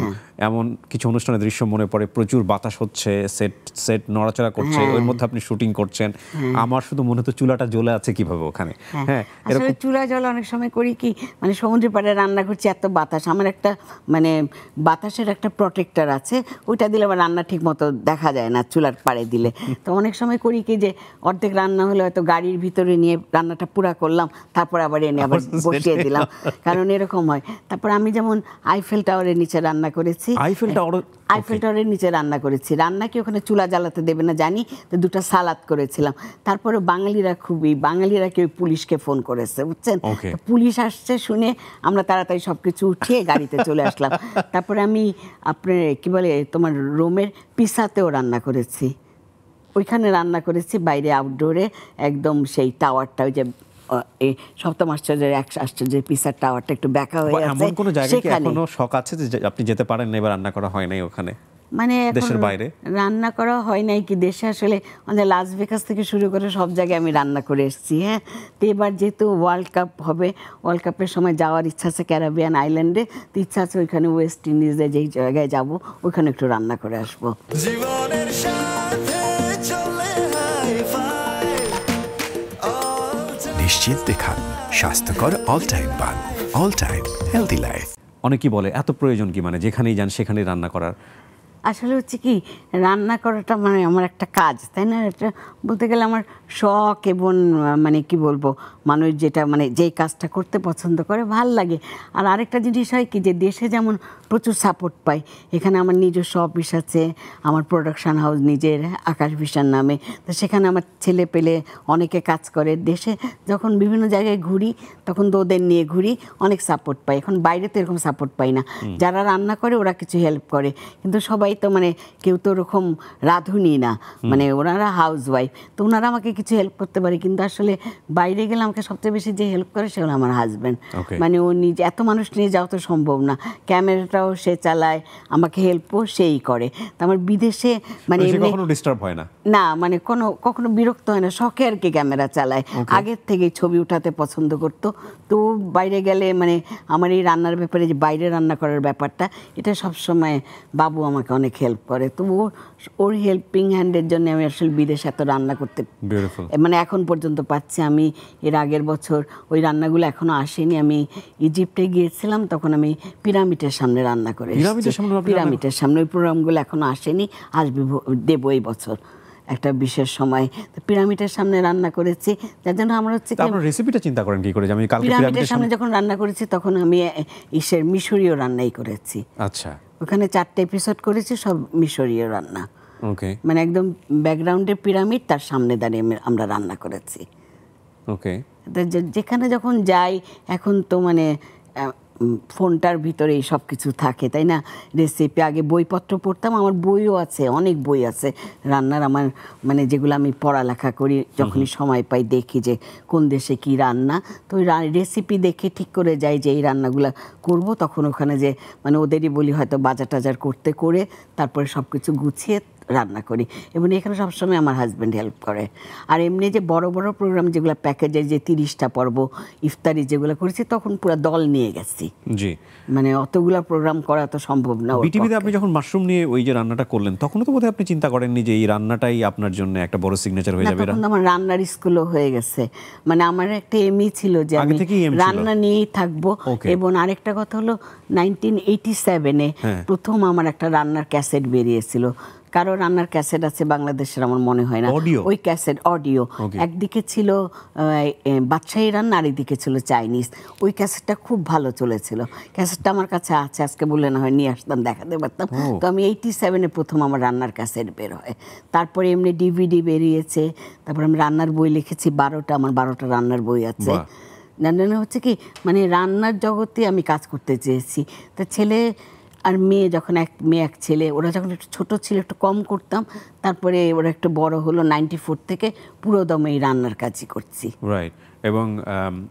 এমন কিছু অনুষ্ঠানের দৃশ্য মনে পড়ে, প্রচুর বাতাস হচ্ছে, সেট নড়াচড়া করছে, ওর মধ্যে আপনি শুটিং করছেন। আমার শুধু মনে হতো চুলাটা জ্বলে আছে কিভাবে ওখানে। হ্যাঁ, আসলে চুলা জ্বলা অনেক সময় করি কি, মানে সমুদ্রের পাড়ে রান্না করছি, এত বাতাস, আমার একটা মানে বাতাসের একটা প্রোটেক্টর আছে, ওইটা দিলে আমার রান্না ঠিক মতো দেখা যায় না চুলার পাড়ে দিলে। তো অনেক সময় করি কি যে অর্ধেক রান্না হলে হয়তো গাড়ির ভিতরে নিয়ে রান্নাটা পুরা করলাম, তারপর আবার এনে আবার বসিয়ে দিলাম, কারণ এরকম হয়। তারপর আমি যেমন আইফেল টাওয়ারের নিচে রান্না করেছি। আইফেল টাওয়ারের নিচে রান্না করেছি। রান্না কি ওখানে চুলা জ্বালাতে দেবে না জানি, তো দুটো সালাদ করেছিলাম। তারপরে বাঙালিরা কেউ পুলিশকে ফোন করেছে, বুঝছেন। পুলিশ আসছে শুনে আমরা তাড়াতাড়ি সবকিছু উঠিয়ে গাড়িতে চলে আসলাম। তারপরে আমি আপনার কি বলে তোমার রোমের পিসাতেও রান্না করেছি। ওইখানে রান্না করেছি বাইরে আউটডোরে, একদম সেই টাওয়ারটা, ওই যে এই সপ্তম আশ্চর্যের পিসার টাওয়ারটা একটু ব্যাকা হয়ে আছে। এমন কোনো জায়গায় কি এখনো শখ আছে যে আপনি যেতে পারেন না, এবার রান্না করা হয় নাই ওখানে? মানে দেশের বাইরে রান্না করা হয় নাই কি, দেশে আসলে আমাদের লাস ভেগাস থেকে শুরু করে সব জায়গায় আমি রান্না করে এসেছি। হ্যাঁ, তো এবার যেহেতু ওয়ার্ল্ড কাপ হবে, ওয়ার্ল্ড কাপের সময় যাওয়ার ইচ্ছা আছে ক্যারিবিয়ান আইল্যান্ডে, তো ইচ্ছা আছে ওইখানে ওয়েস্ট ইন্ডিজে যেই জায়গায় যাব ওইখানে একটু রান্না করে আসবো। নিশ্চিন্তে খান স্বাস্থ্যকর অল টাইম পান, অল টাইম হেলদি লাইফ। অনেকেই বলে এত প্রয়োজন কি, মানে যেখানেই যান সেখানেই রান্না করার? আসলে হচ্ছে কি, রান্না করাটা মানে আমার একটা কাজ, তাই না? এটা বলতে গেলে আমার শখ, এবং মানে কি বলবো, মানুষ যেটা মানে যেই কাজটা করতে পছন্দ করে ভাল লাগে। আর আরেকটা জিনিস হয় কি, যে দেশে যেমন প্রচুর সাপোর্ট পাই, এখানে আমার নিজস্ব অফিস আছে, আমার প্রোডাকশান হাউস নিজের আকাশ ভিশন নামে, তো সেখানে আমার ছেলে পেলে অনেকে কাজ করে। দেশে যখন বিভিন্ন জায়গায় ঘুরি তখন তো ওদের নিয়ে ঘুরি, অনেক সাপোর্ট পাই। এখন বাইরে তো এরকম সাপোর্ট পাই না। যারা রান্না করে ওরা কিছু হেল্প করে, কিন্তু সবাই তো মানে কেউ তো ওরকম রাঁধুনি না, মানে ওনারা হাউস ওয়াইফ, তো ওনারা আমাকে কিছু হেল্প করতে পারে। কিন্তু আসলে বাইরে গেলে আমাকে সবচেয়ে বেশি যে হেল্প করে সে হলো আমার হাজব্যান্ড। মানে ও নিজে, এত মানুষ নিয়ে যাওয়া তো সম্ভব না, ক্যামেরাটাও সে চালায়, আমাকে হেল্পও সেই করে। তো আমার বিদেশে মানে কখনো ডিস্টার্ব হয় না, না মানে কখনো বিরক্ত হয় না, শখে আর কি ক্যামেরা চালায়, আগের থেকে ছবি উঠাতে পছন্দ করতো। তো বাইরে গেলে মানে আমার এই রান্নার ব্যাপারে, যে বাইরে রান্না করার ব্যাপারটা, এটা সবসময় বাবু আমাকে অনেক হেল্প করে। তো ওর হেল্পিং হ্যান্ডের জন্য আমি আসলে বিদেশে এত রান্না করতে মানে এখন পর্যন্ত পাচ্ছি। আমি এর আগের বছর ওই রান্নাগুলো এখনো আসেনি, আমি ইজিপ্টে গিয়েছিলাম, তখন আমি পিরামিডের সামনে রান্না করে, পিরামিডের সামনে, ওই প্রোগ্রামগুলো এখনো আসেনি, আসবে, দেবো এই বছর একটা বিশেষ সময়। তো পিরামিডের সামনে রান্না করেছি, যার জন্য আমরা হচ্ছে রেসিপিটা চিন্তা করেন কি করে? আমি কালকে পিরামিডের সামনে যখন রান্না করেছি তখন আমি মিশরীয় রান্নাই করেছি। আচ্ছা, ওখানে 4টে এপিসোড করেছি, সব মিশরীয় রান্না। ওকে, মানে একদম ব্যাকগ্রাউন্ডে পিরামিড, তার সামনে দাঁড়িয়ে আমরা রান্না করেছি। ওকে, যেখানে যখন যাই এখন তো মানে ফোনটার ভিতরে এই সব কিছু থাকে, তাই না? রেসিপি, আগে বইপত্র পড়তাম, আমার বইও আছে, অনেক বই আছে রান্নার, আমার মানে যেগুলো আমি পড়ালেখা করি, যখনই সময় পাই দেখি যে কোন দেশে কি রান্না, তো ওই রেসিপি দেখে ঠিক করে যাই যে এই রান্নাগুলো করব। তখন ওখানে যে মানে ওদেরই বলি হয়তো বাজার টাজার করতে, করে তারপরে সব কিছু গুছিয়ে রান্না করি। এবং এখানে সবসময় আমার হাজব্যান্ড হেল্প করে। আর এমনি যে বড় বড় প্রোগ্রাম যেগুলো প্যাকেজের, যে 30টা পর্ব ইফতারি যেগুলো করেছি, তখন পুরো দল নিয়ে গেছি। জি, মানে অতগুলা প্রোগ্রাম করা তো সম্ভব না। বিটিভিতে আপনি যখন মাশরুম নিয়ে ওই যে রান্নাটা করলেন, তখন তো বোধহয় আপনি চিন্তা করেননি যে এই রান্নাটাই আপনার জন্য একটা বড় সিগনেচার হয়ে যাবে? তখন আমার রান্নার স্কুলও হয়ে গেছে, মানে আমার একটা এমই ছিল যে আমি রান্না নিয়েই থাকবো। এবং আরেকটা কথা হলো 1987-এ প্রথম আমার একটা রান্নার ক্যাসেট বেরিয়েছিল, কারো রান্নার ক্যাসেট আছে বাংলাদেশের আমার মনে হয় না। Audio? ওই ক্যাসেট অডিও, Okay. একদিকে ছিল বাদশাহী রান্না আর একদিকে ছিল চাইনিজ। ওই ক্যাসেটটা খুব ভালো চলেছিল। ক্যাসেটটা আমার কাছে আছে, আজকে বললে না হয় নিয়ে আসতাম, দেখাতে পারতাম। তো আমি 87-এ প্রথম আমার রান্নার ক্যাসেট বের হয়। তারপরে এমনি ডিভিডি বেরিয়েছে। তারপর আমি রান্নার বই লিখেছি 12টা, আমার 12টা রান্নার বই আছে। বাহ। জানেন হচ্ছে কি, মানে রান্নার জগতে আমি কাজ করতে চেয়েছি। তা ছেলে আর মেয়ে, যখন এক মেয়ে এক ছেলে, ওরা যখন একটু ছোটো ছিল একটু কম করতাম, তারপরে ওরা একটু বড় হলো, 94 থেকে পুরো দমে এই রান্নার কাজই করছি। রাইট। এবং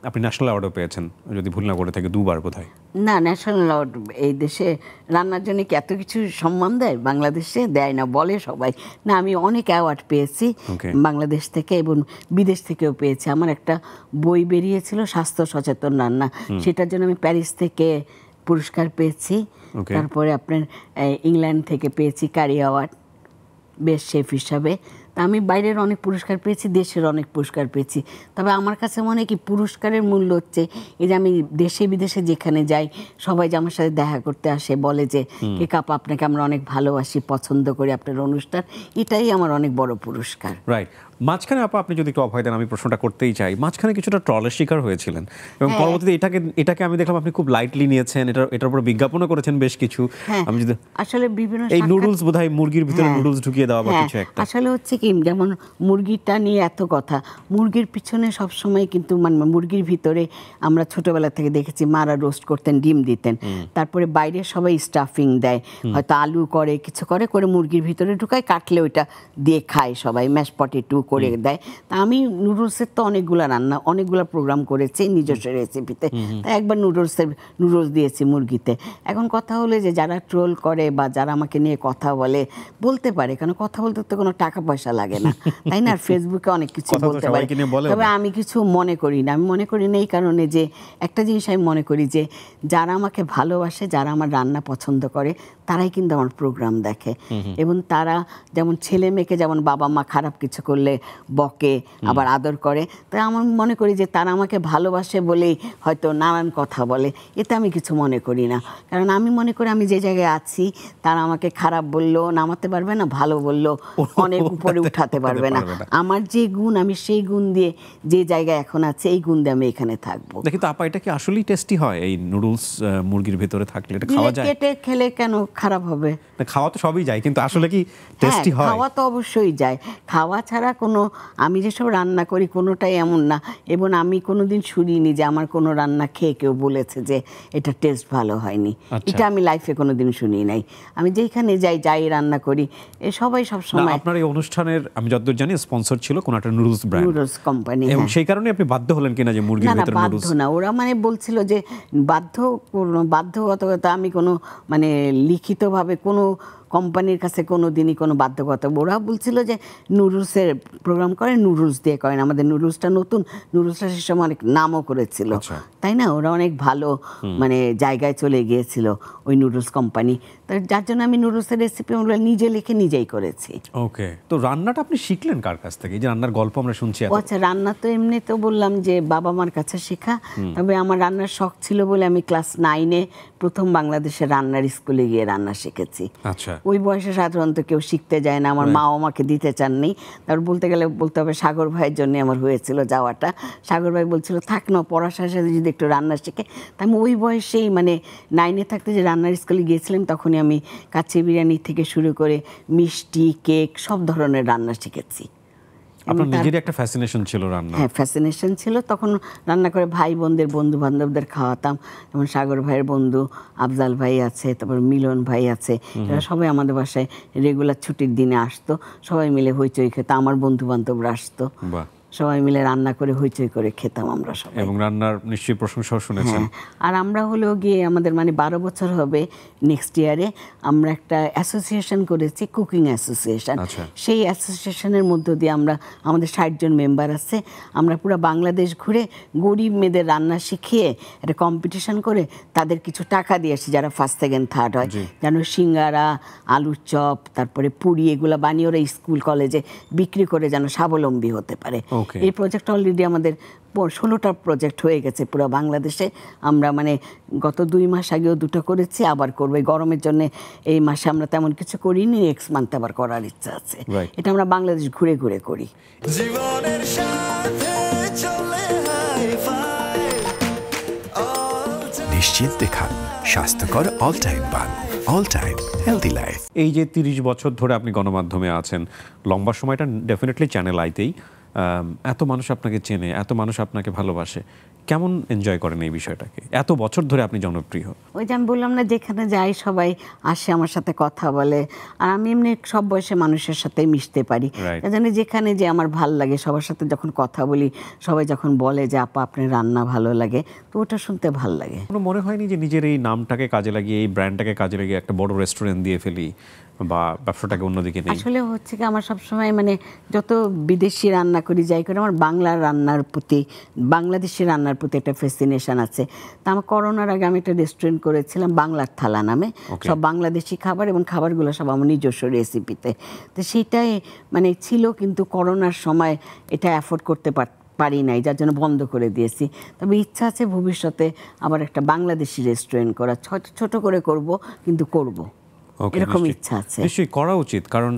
আপনি ন্যাশনাল অ্যাওয়ার্ডও পেয়েছেন যদি ভুল না করে থেকে, 2বার বোধহয়। না, ন্যাশনাল অ্যাওয়ার্ড এই দেশে রান্নার জন্য কি এত কিছু সম্মান দেয়? বাংলাদেশে দেয় না, বলে সবাই। না, আমি অনেক অ্যাওয়ার্ড পেয়েছি Okay. বাংলাদেশ থেকে এবং বিদেশ থেকেও পেয়েছি। আমার একটা বই বেরিয়েছিল স্বাস্থ্য সচেতন রান্না, সেটার জন্য আমি প্যারিস থেকে পুরস্কার পেয়েছি। Okay. তারপরে আপনার ইংল্যান্ড থেকে পেয়েছি কারি অ্যাওয়ার্ড বেস্ট শেফ হিসাবে। তা আমি বাইরের অনেক পুরস্কার পেয়েছি, দেশের অনেক পুরস্কার পেয়েছি। তবে আমার কাছে মনে হয় কি, পুরস্কারের মূল্য হচ্ছে এই যে আমি দেশে বিদেশে যেখানে যাই, সবাই যে আমার সাথে দেখা করতে আসে, বলে যে কেক আপা আপনাকে আমরা অনেক ভালোবাসি, পছন্দ করি আপনার অনুষ্ঠান, এটাই আমার অনেক বড় পুরস্কার। রাইট। মাঝখানে আপনি যদি একটু অভয় দেন, আমি প্রশ্নটা করতেই চাই। মাঝখানে কিছুটা ট্রলের শিকার হয়েছিলেন এবং পরবর্তীতে এটাকে আমি দেখলাম আপনি খুব লাইটলি নিয়েছেন, এটার উপর বিজ্ঞাপনও করেছেন বেশ কিছু। আমি যদি আসলে বিভিন্ন এই নুডলস বোধহয় মুরগির ভিতরে নুডলস ঢুকিয়ে দেওয়া বা কিছু একটা। আসলে হচ্ছে কি, যেমন মুরগিটা নিয়ে এত কথা, মুরগির পিছনে সবসময় কিন্তু মানে মুরগির ভিতরে আমরা ছোটবেলা থেকে দেখেছি মারা রোস্ট করতেন, ডিম দিতেন, তারপরে বাইরে সবাই স্টাফিং দেয়, হয়তো আলু করে কিছু করে মুরগির ভিতরে ঢুকায়, কাটলে ওইটা দিয়ে খায় সবাই, ম্যাশ পটেটো করে দেয়। তা আমি নুডলসের তো অনেকগুলো প্রোগ্রাম করেছি নিজস্ব রেসিপিতে। তা একবার নুডলস দিয়েছি মুরগিতে। এখন কথা হলো যে যারা ট্রোল করে বা যারা আমাকে নিয়ে কথা বলতে পারে, কারণ কথা বলতে তো কোনো টাকা পয়সা লাগে না, তাই না? ফেসবুকে অনেক কিছু কথা তো বলতে পারে, সবাইকে নিয়ে বলেও তবে না। আমি কিছু মনে করি না। আমি মনে করি না এই কারণে যে একটা জিনিস আমি মনে করি যে যারা আমাকে ভালোবাসে, যারা আমার রান্না পছন্দ করে, তারাই কিন্তু আমার প্রোগ্রাম দেখে। এবং তারা যেমন ছেলে মেয়েকে যেমন বাবা মা খারাপ কিছু করলে বকে, আবার আদর করে, তাই আমার মনে করি যে তারা আমাকে ভালোবাসে বলেই হয়তো নানান কথা বলে, এতে আমি কিছু মনে করি না। কারণ আমি মনে করি আমি যে জায়গায় আছি, তারা আমাকে খারাপ বললো নামাতে পারবে না, ভালো বললো অনেক উপরে উঠাতে পারবে না। আমার যে গুণ, আমি সেই গুণ দিয়ে যে জায়গায় এখন আছে, এই গুণ দিয়ে আমি এখানে থাকবো। দেখি তো আপা, এটা কি আসলেই টেস্টি হয়? এই নুডলস মুরগির ভিতরে থাকলে এটা খাওয়া যায়? কেটে খেলে কেন খারাপ হবে? না, খাওয়া তো সবই যায়, কিন্তু আসলে কি টেস্টি হয়? খাওয়া তো অবশ্যই যায়। খাওয়া ছাড়া কোনো, আমি যেসব রান্না করি কোনোটাই এমন না, এবং আমি কোনোদিন শুনিনি যে আমার কোনো রান্না খেয়ে কেউ বলেছে যে এটা টেস্ট ভালো হয়নি। এটা আমি লাইফে কোনোদিন শুনি নাই। আমি যেখানে যাই রান্না করি, সবাই সবসময়। আপনার এই অনুষ্ঠানের আমি যতদূর জানি স্পন্সর ছিল কোন একটা নুডলস ব্র্যান্ড, নুডলস কোম্পানি। এবং সেই কারণে আপনি বাধ্য হলেন কিনা যে মুরগির না, ভিতরে নুডলস? বাধ্য না, ওরা মানে বলছিল যে বাধ্যগততা আমি কোনো মানে লিখিতভাবে কোনো কোম্পানির কাছে কোনো দিনই কোনো বাধ্যকতা, ওরা বলছিল যে নুডলসের প্রোগ্রাম করেন, নুডলস দিয়ে করেন। আমাদের নুডলসটা নতুন, নুডলসটা সে সময় অনেক নামও করেছিল, তাই না? ওরা অনেক ভালো মানে জায়গায় চলে গিয়েছিল ওই নুডলস কোম্পানি। যার জন্য আমি নুডলসের রেসিপি নিজে লিখে নিজেই করেছি। ওকে। তো রান্নাটা আপনি শিখলেন কার কাছ থেকে? এই যে রান্নার গল্প আমরা শুনছি। আচ্ছা, রান্না তো এমনি তো বললাম যে বাবা মার কাছে শেখা। তবে আমার রান্নার শখ ছিল বলে আমি ক্লাস 9-এ প্রথম বাংলাদেশের রান্নার স্কুলে গিয়ে রান্না শিখেছি। আচ্ছা। ওই বয়সে সাধারণত কেউ শিখতে যায় না, আমার মাও আমাকে দিতে চাননি। তারপর বলতে হবে সাগর ভাইয়ের জন্য আমার হয়েছিল যাওয়াটা। সাগর ভাই বলছিল থাক না, পড়ার সাথে যদি একটু রান্না শিখে। তা আমি ওই বয়সেই মানে 9-এ থাকতে যে রান্নার স্কুলে গিয়েছিলাম, তখনই আমি কাচ্চি বিরিয়ানি থেকে শুরু করে মিষ্টি, কেক, সব ধরনের রান্না শিখেছি। আপনার নিজেরই একটা ফ্যাসিনেশন ছিল রান্না? হ্যাঁ, ফ্যাসিনেশন ছিল। তখন রান্না করে ভাই বোনদের, বন্ধু বান্ধবদের খাওয়াতাম। যেমন সাগর ভাইয়ের বন্ধু আফজাল ভাই আছে, তারপর মিলন ভাই আছে, এরা সবাই আমাদের বাসায় রেগুলার ছুটির দিনে আসতো। সবাই মিলে হইচই খেতো, আমার বন্ধু বান্ধবরা আসতো, সবাই মিলে রান্না করে হইচই করে খেতাম আমরা সবাই। এবং রান্নার নিশ্চয়ই প্রশংসাও শুনেছেন। আর আমরা হলেও গিয়ে আমাদের মানে 12 বছর হবে নেক্সট ইয়ারে, আমরা একটা অ্যাসোসিয়েশন করেছি, কুকিং অ্যাসোসিয়েশন। সেই অ্যাসোসিয়েশনের মধ্য দিয়ে আমরা, আমাদের 60 জন মেম্বার আছে, আমরা পুরো বাংলাদেশ ঘুরে গরিব মেয়েদের রান্না শিখিয়ে একটা কম্পিটিশন করে তাদের কিছু টাকা দিয়ে আসি, যারা ফার্স্ট সেকেন্ড থার্ড হয়, যেন সিঙ্গারা, আলুর চপ, তারপরে পুরি, এগুলো বানিয়ে ওরা স্কুল কলেজে বিক্রি করে যেন স্বাবলম্বী হতে পারে। Okay. এই প্রজেক্ট অলরেডি আমাদের 16টা প্রজেক্ট হয়ে গেছে পুরো বাংলাদেশে। আমরা মানে গত 2 মাস আগেও 2টা করেছি, আবার করবো। এই গরমের জন্য এই মাসে আমরা তেমন কিছু করিনি, নেক্সট মান্থে আবার করার ইচ্ছা আছে। Right. এটা আমরা বাংলাদেশ ঘুরে ঘুরে করি। জীবনের সাথে চলে হাই-ফাই নিশ্চিন্তে খান স্বাস্থ্যকর অল টাইম পান। All time healthy life. এই যে 30 বছর ধরে আপনি গণমাধ্যমে আছেন, লম্বা সময়টা ডেফিনেটলি চ্যানেল আইতেই এত মানুষ আপনাকে চেনে, এত মানুষ আপনাকে ভালোবাসে, কেমন এনজয় করেন এই বিষয়টাকে? এত বছর ধরে আপনি জনপ্রিয়। ওই যে আমি বললাম না, যেখানে যাই সবাই আসে আমার সাথে কথা বলে, আর আমি এমনি সব বয়সে মানুষের সাথে মিশতে পারি। Right. তাই জন্য যেখানে যে আমার ভাল লাগে, সবার সাথে যখন কথা বলি, সবাই যখন বলে যে আপা আপনার রান্না ভালো লাগে, তো ওটা শুনতে ভাল লাগে। কোনো মনে হয়নি যে নিজের এই নামটাকে কাজে লাগিয়ে, এই ব্র্যান্ডটাকে কাজে লাগিয়ে একটা বড় রেস্টুরেন্ট দিয়ে ফেলি বা ব্যবসাটাকে অন্যদিকে নেই? আসলে হচ্ছে কি, আমার সবসময় মানে যত বিদেশি রান্না করি যাই করি, আমার বাংলার রান্নার প্রতি, বাংলাদেশি রান্নার প্রতি একটা ফ্যাসিনেশন আছে। তা আমার করোনার আগে আমি একটা রেস্টুরেন্ট করেছিলাম বাংলার থালা নামে। Okay. সব বাংলাদেশি খাবার, এবং খাবারগুলো সব আমার নিজস্ব রেসিপিতে। তো সেটাই মানে ছিল, কিন্তু করোনার সময় এটা অ্যাফোর্ড করতে পারি নাই, যার জন্য বন্ধ করে দিয়েছি। তবে ইচ্ছা আছে ভবিষ্যতে আবার একটা বাংলাদেশি রেস্টুরেন্ট করা, ছোট করে করব, কিন্তু করব, Okay, এরকম নিশ্চয়ই। ইচ্ছা আছে। নিশ্চয়ই করা উচিত, কারণ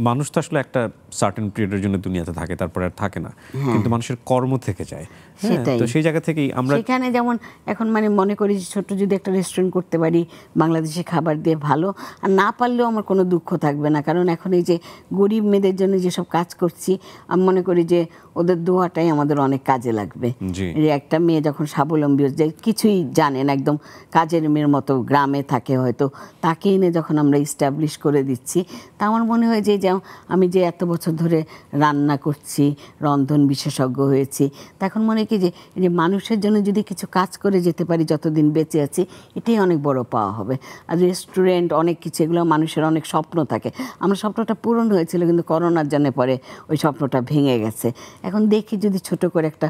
মানুষ তো আসলে একটা সার্টেন পিরিয়ডের জন্য দুনিয়াতে থাকে, তারপরে আর থাকে না, কিন্তু মানুষের কর্ম থেকে যায়। হ্যাঁ, সেটাই। তো সেই জায়গা থেকেই আমরা সেখানে যেমন এখন মানে মনে করি যে ছোট যদি একটা রেস্টুরেন্ট করতে পারি বাংলাদেশি খাবার দিয়ে, ভালো। আর না পারলেও আমার কোনো দুঃখ থাকবে না, কারণ এখন এই যে গরিব মেয়েদের জন্য যেসব কাজ করছি, আমি মনে করি যে ওদের দোয়াটাই আমাদের অনেক কাজে লাগবে। জি। যে একটা মেয়ে যখন স্বাবলম্বী হচ্ছে, যে কিছুই জানেন, একদম কাজের মেয়ের মতো গ্রামে থাকে হয়তো, তাকে এনে যখন আমরা ইস্টাবলিশ করে দিচ্ছি, তা আমার মনে হয় যে আমি যে এত বছর ধরে রান্না করছি, রন্ধন বিশেষজ্ঞ হয়েছি, তখন মনে কি যে মানুষের জন্য যদি কিছু কাজ করে যেতে পারি যতদিন বেঁচে আছি, এটাই অনেক বড় পাওয়া হবে। আর রেস্টুরেন্ট, অনেক কিছু, এগুলো মানুষের অনেক স্বপ্ন থাকে। আমার স্বপ্নটা পূরণ হয়েছিল, কিন্তু করোনার জন্য পরে ওই স্বপ্নটা ভেঙে গেছে। এখন দেখি যদি ছোট করে একটা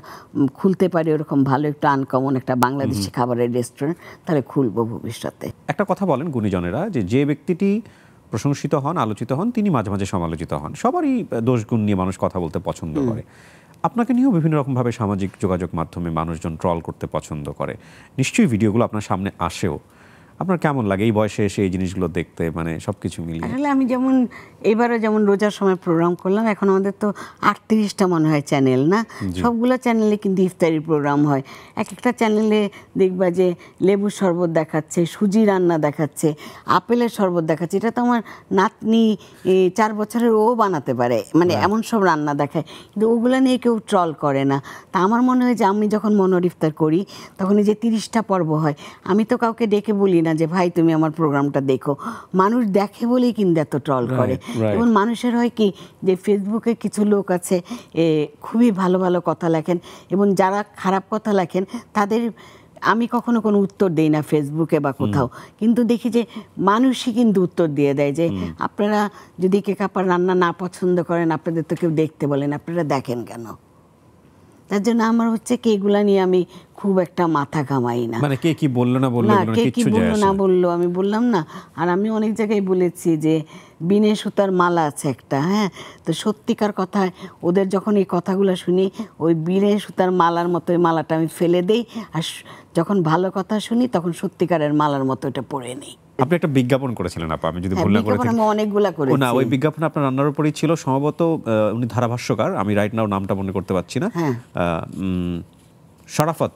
খুলতে পারি, ওরকম ভালো একটু আনকমন একটা বাংলাদেশি খাবারের রেস্টুরেন্ট, তাহলে খুলবো ভবিষ্যতে। একটা কথা বলেন গুণীজনেরা, যে ব্যক্তিটি প্রশংসিত হন, আলোচিত হন, তিনি মাঝে মাঝে সমালোচিত হন। সবারই দোষ গুণ নিয়ে মানুষ কথা বলতে পছন্দ করে। আপনাকে নিয়েও বিভিন্ন রকমভাবে সামাজিক যোগাযোগ মাধ্যমে মানুষজন ট্রল করতে পছন্দ করে। নিশ্চয়ই ভিডিওগুলো আপনার সামনে আসেও। আপনার কেমন লাগে এই বয়সে এসে এই জিনিসগুলো দেখতে, মানে সব কিছু মিলিয়ে? আসলে আমি যেমন এবারও যেমন রোজার সময় প্রোগ্রাম করলাম, এখন আমাদের তো 38টা মনে হয় চ্যানেল, না? সবগুলো চ্যানেলে কিন্তু ইফতারি প্রোগ্রাম হয়। এক একটা চ্যানেলে দেখবা যে লেবুর শরবত দেখাচ্ছে, সুজি রান্না দেখাচ্ছে, আপেলের শরবত দেখাচ্ছে। এটা তো আমার নাতনি 4 বছরের, ও বানাতে পারে, মানে এমন সব রান্না দেখায়, কিন্তু ওগুলো নিয়ে কেউ ট্রল করে না। তা আমার মনে হয় যে আমি যখন মনোহর ইফতার করি, তখন এই যে 30টা পর্ব হয়, আমি তো কাউকে ডেকে বলি না যে ভাই তুমি আমার প্রোগ্রামটা দেখো। মানুষ দেখে বলেই কিন্তু এত ট্রল করে। right. এবং মানুষের হয় কি যে ফেসবুকে কিছু লোক আছে খুবই ভালো ভালো কথা লেখেন, এবং যারা খারাপ কথা লেখেন তাদের আমি কখনো কোনো উত্তর দেই না ফেসবুকে বা কোথাও, কিন্তু দেখি যে মানুষই কিন্তু উত্তর দিয়ে দেয় যে আপনারা যদি কেক আপার রান্না না পছন্দ করেন, আপনাদের তো কেউ দেখতে বলেন, আপনারা দেখেন কেন? তার জন্য আমার হচ্ছে কি এগুলা নিয়ে আমি খুব একটা মাথা ঘামাই না। মানে কে কি বললো না বললো, না, এগুলো কে কি কিচ্ছু যায় বললো আসে না না। বললো, আমি বললাম না। আর আমি অনেক জায়গায় বলেছি যে বিনে সুতার মালা আছে একটা, হ্যাঁ, তো সত্যিকার কথা ওদের যখন এই কথাগুলো শুনি, ওই বিনে সুতার মালার মতো ওই মালাটা আমি ফেলে দেই, আর যখন ভালো কথা শুনি তখন সত্যিকারের মালার মতো এটা পরে নিই। আপনি একটা বিজ্ঞাপন করেছিলেন আপা, আমি যদি হ্যাঁ, ভুল না করে বিজ্ঞাপন থাকি। আমি অনেকগুলা ও করেছি। না, ওই বিজ্ঞাপন আপনার রান্নার উপরেই ছিল সম্ভবত। উনি ধারাভাষ্যকার, আমি রাইট নাও নামটা মনে করতে পারছি না। হ্যাঁ। শরাফত,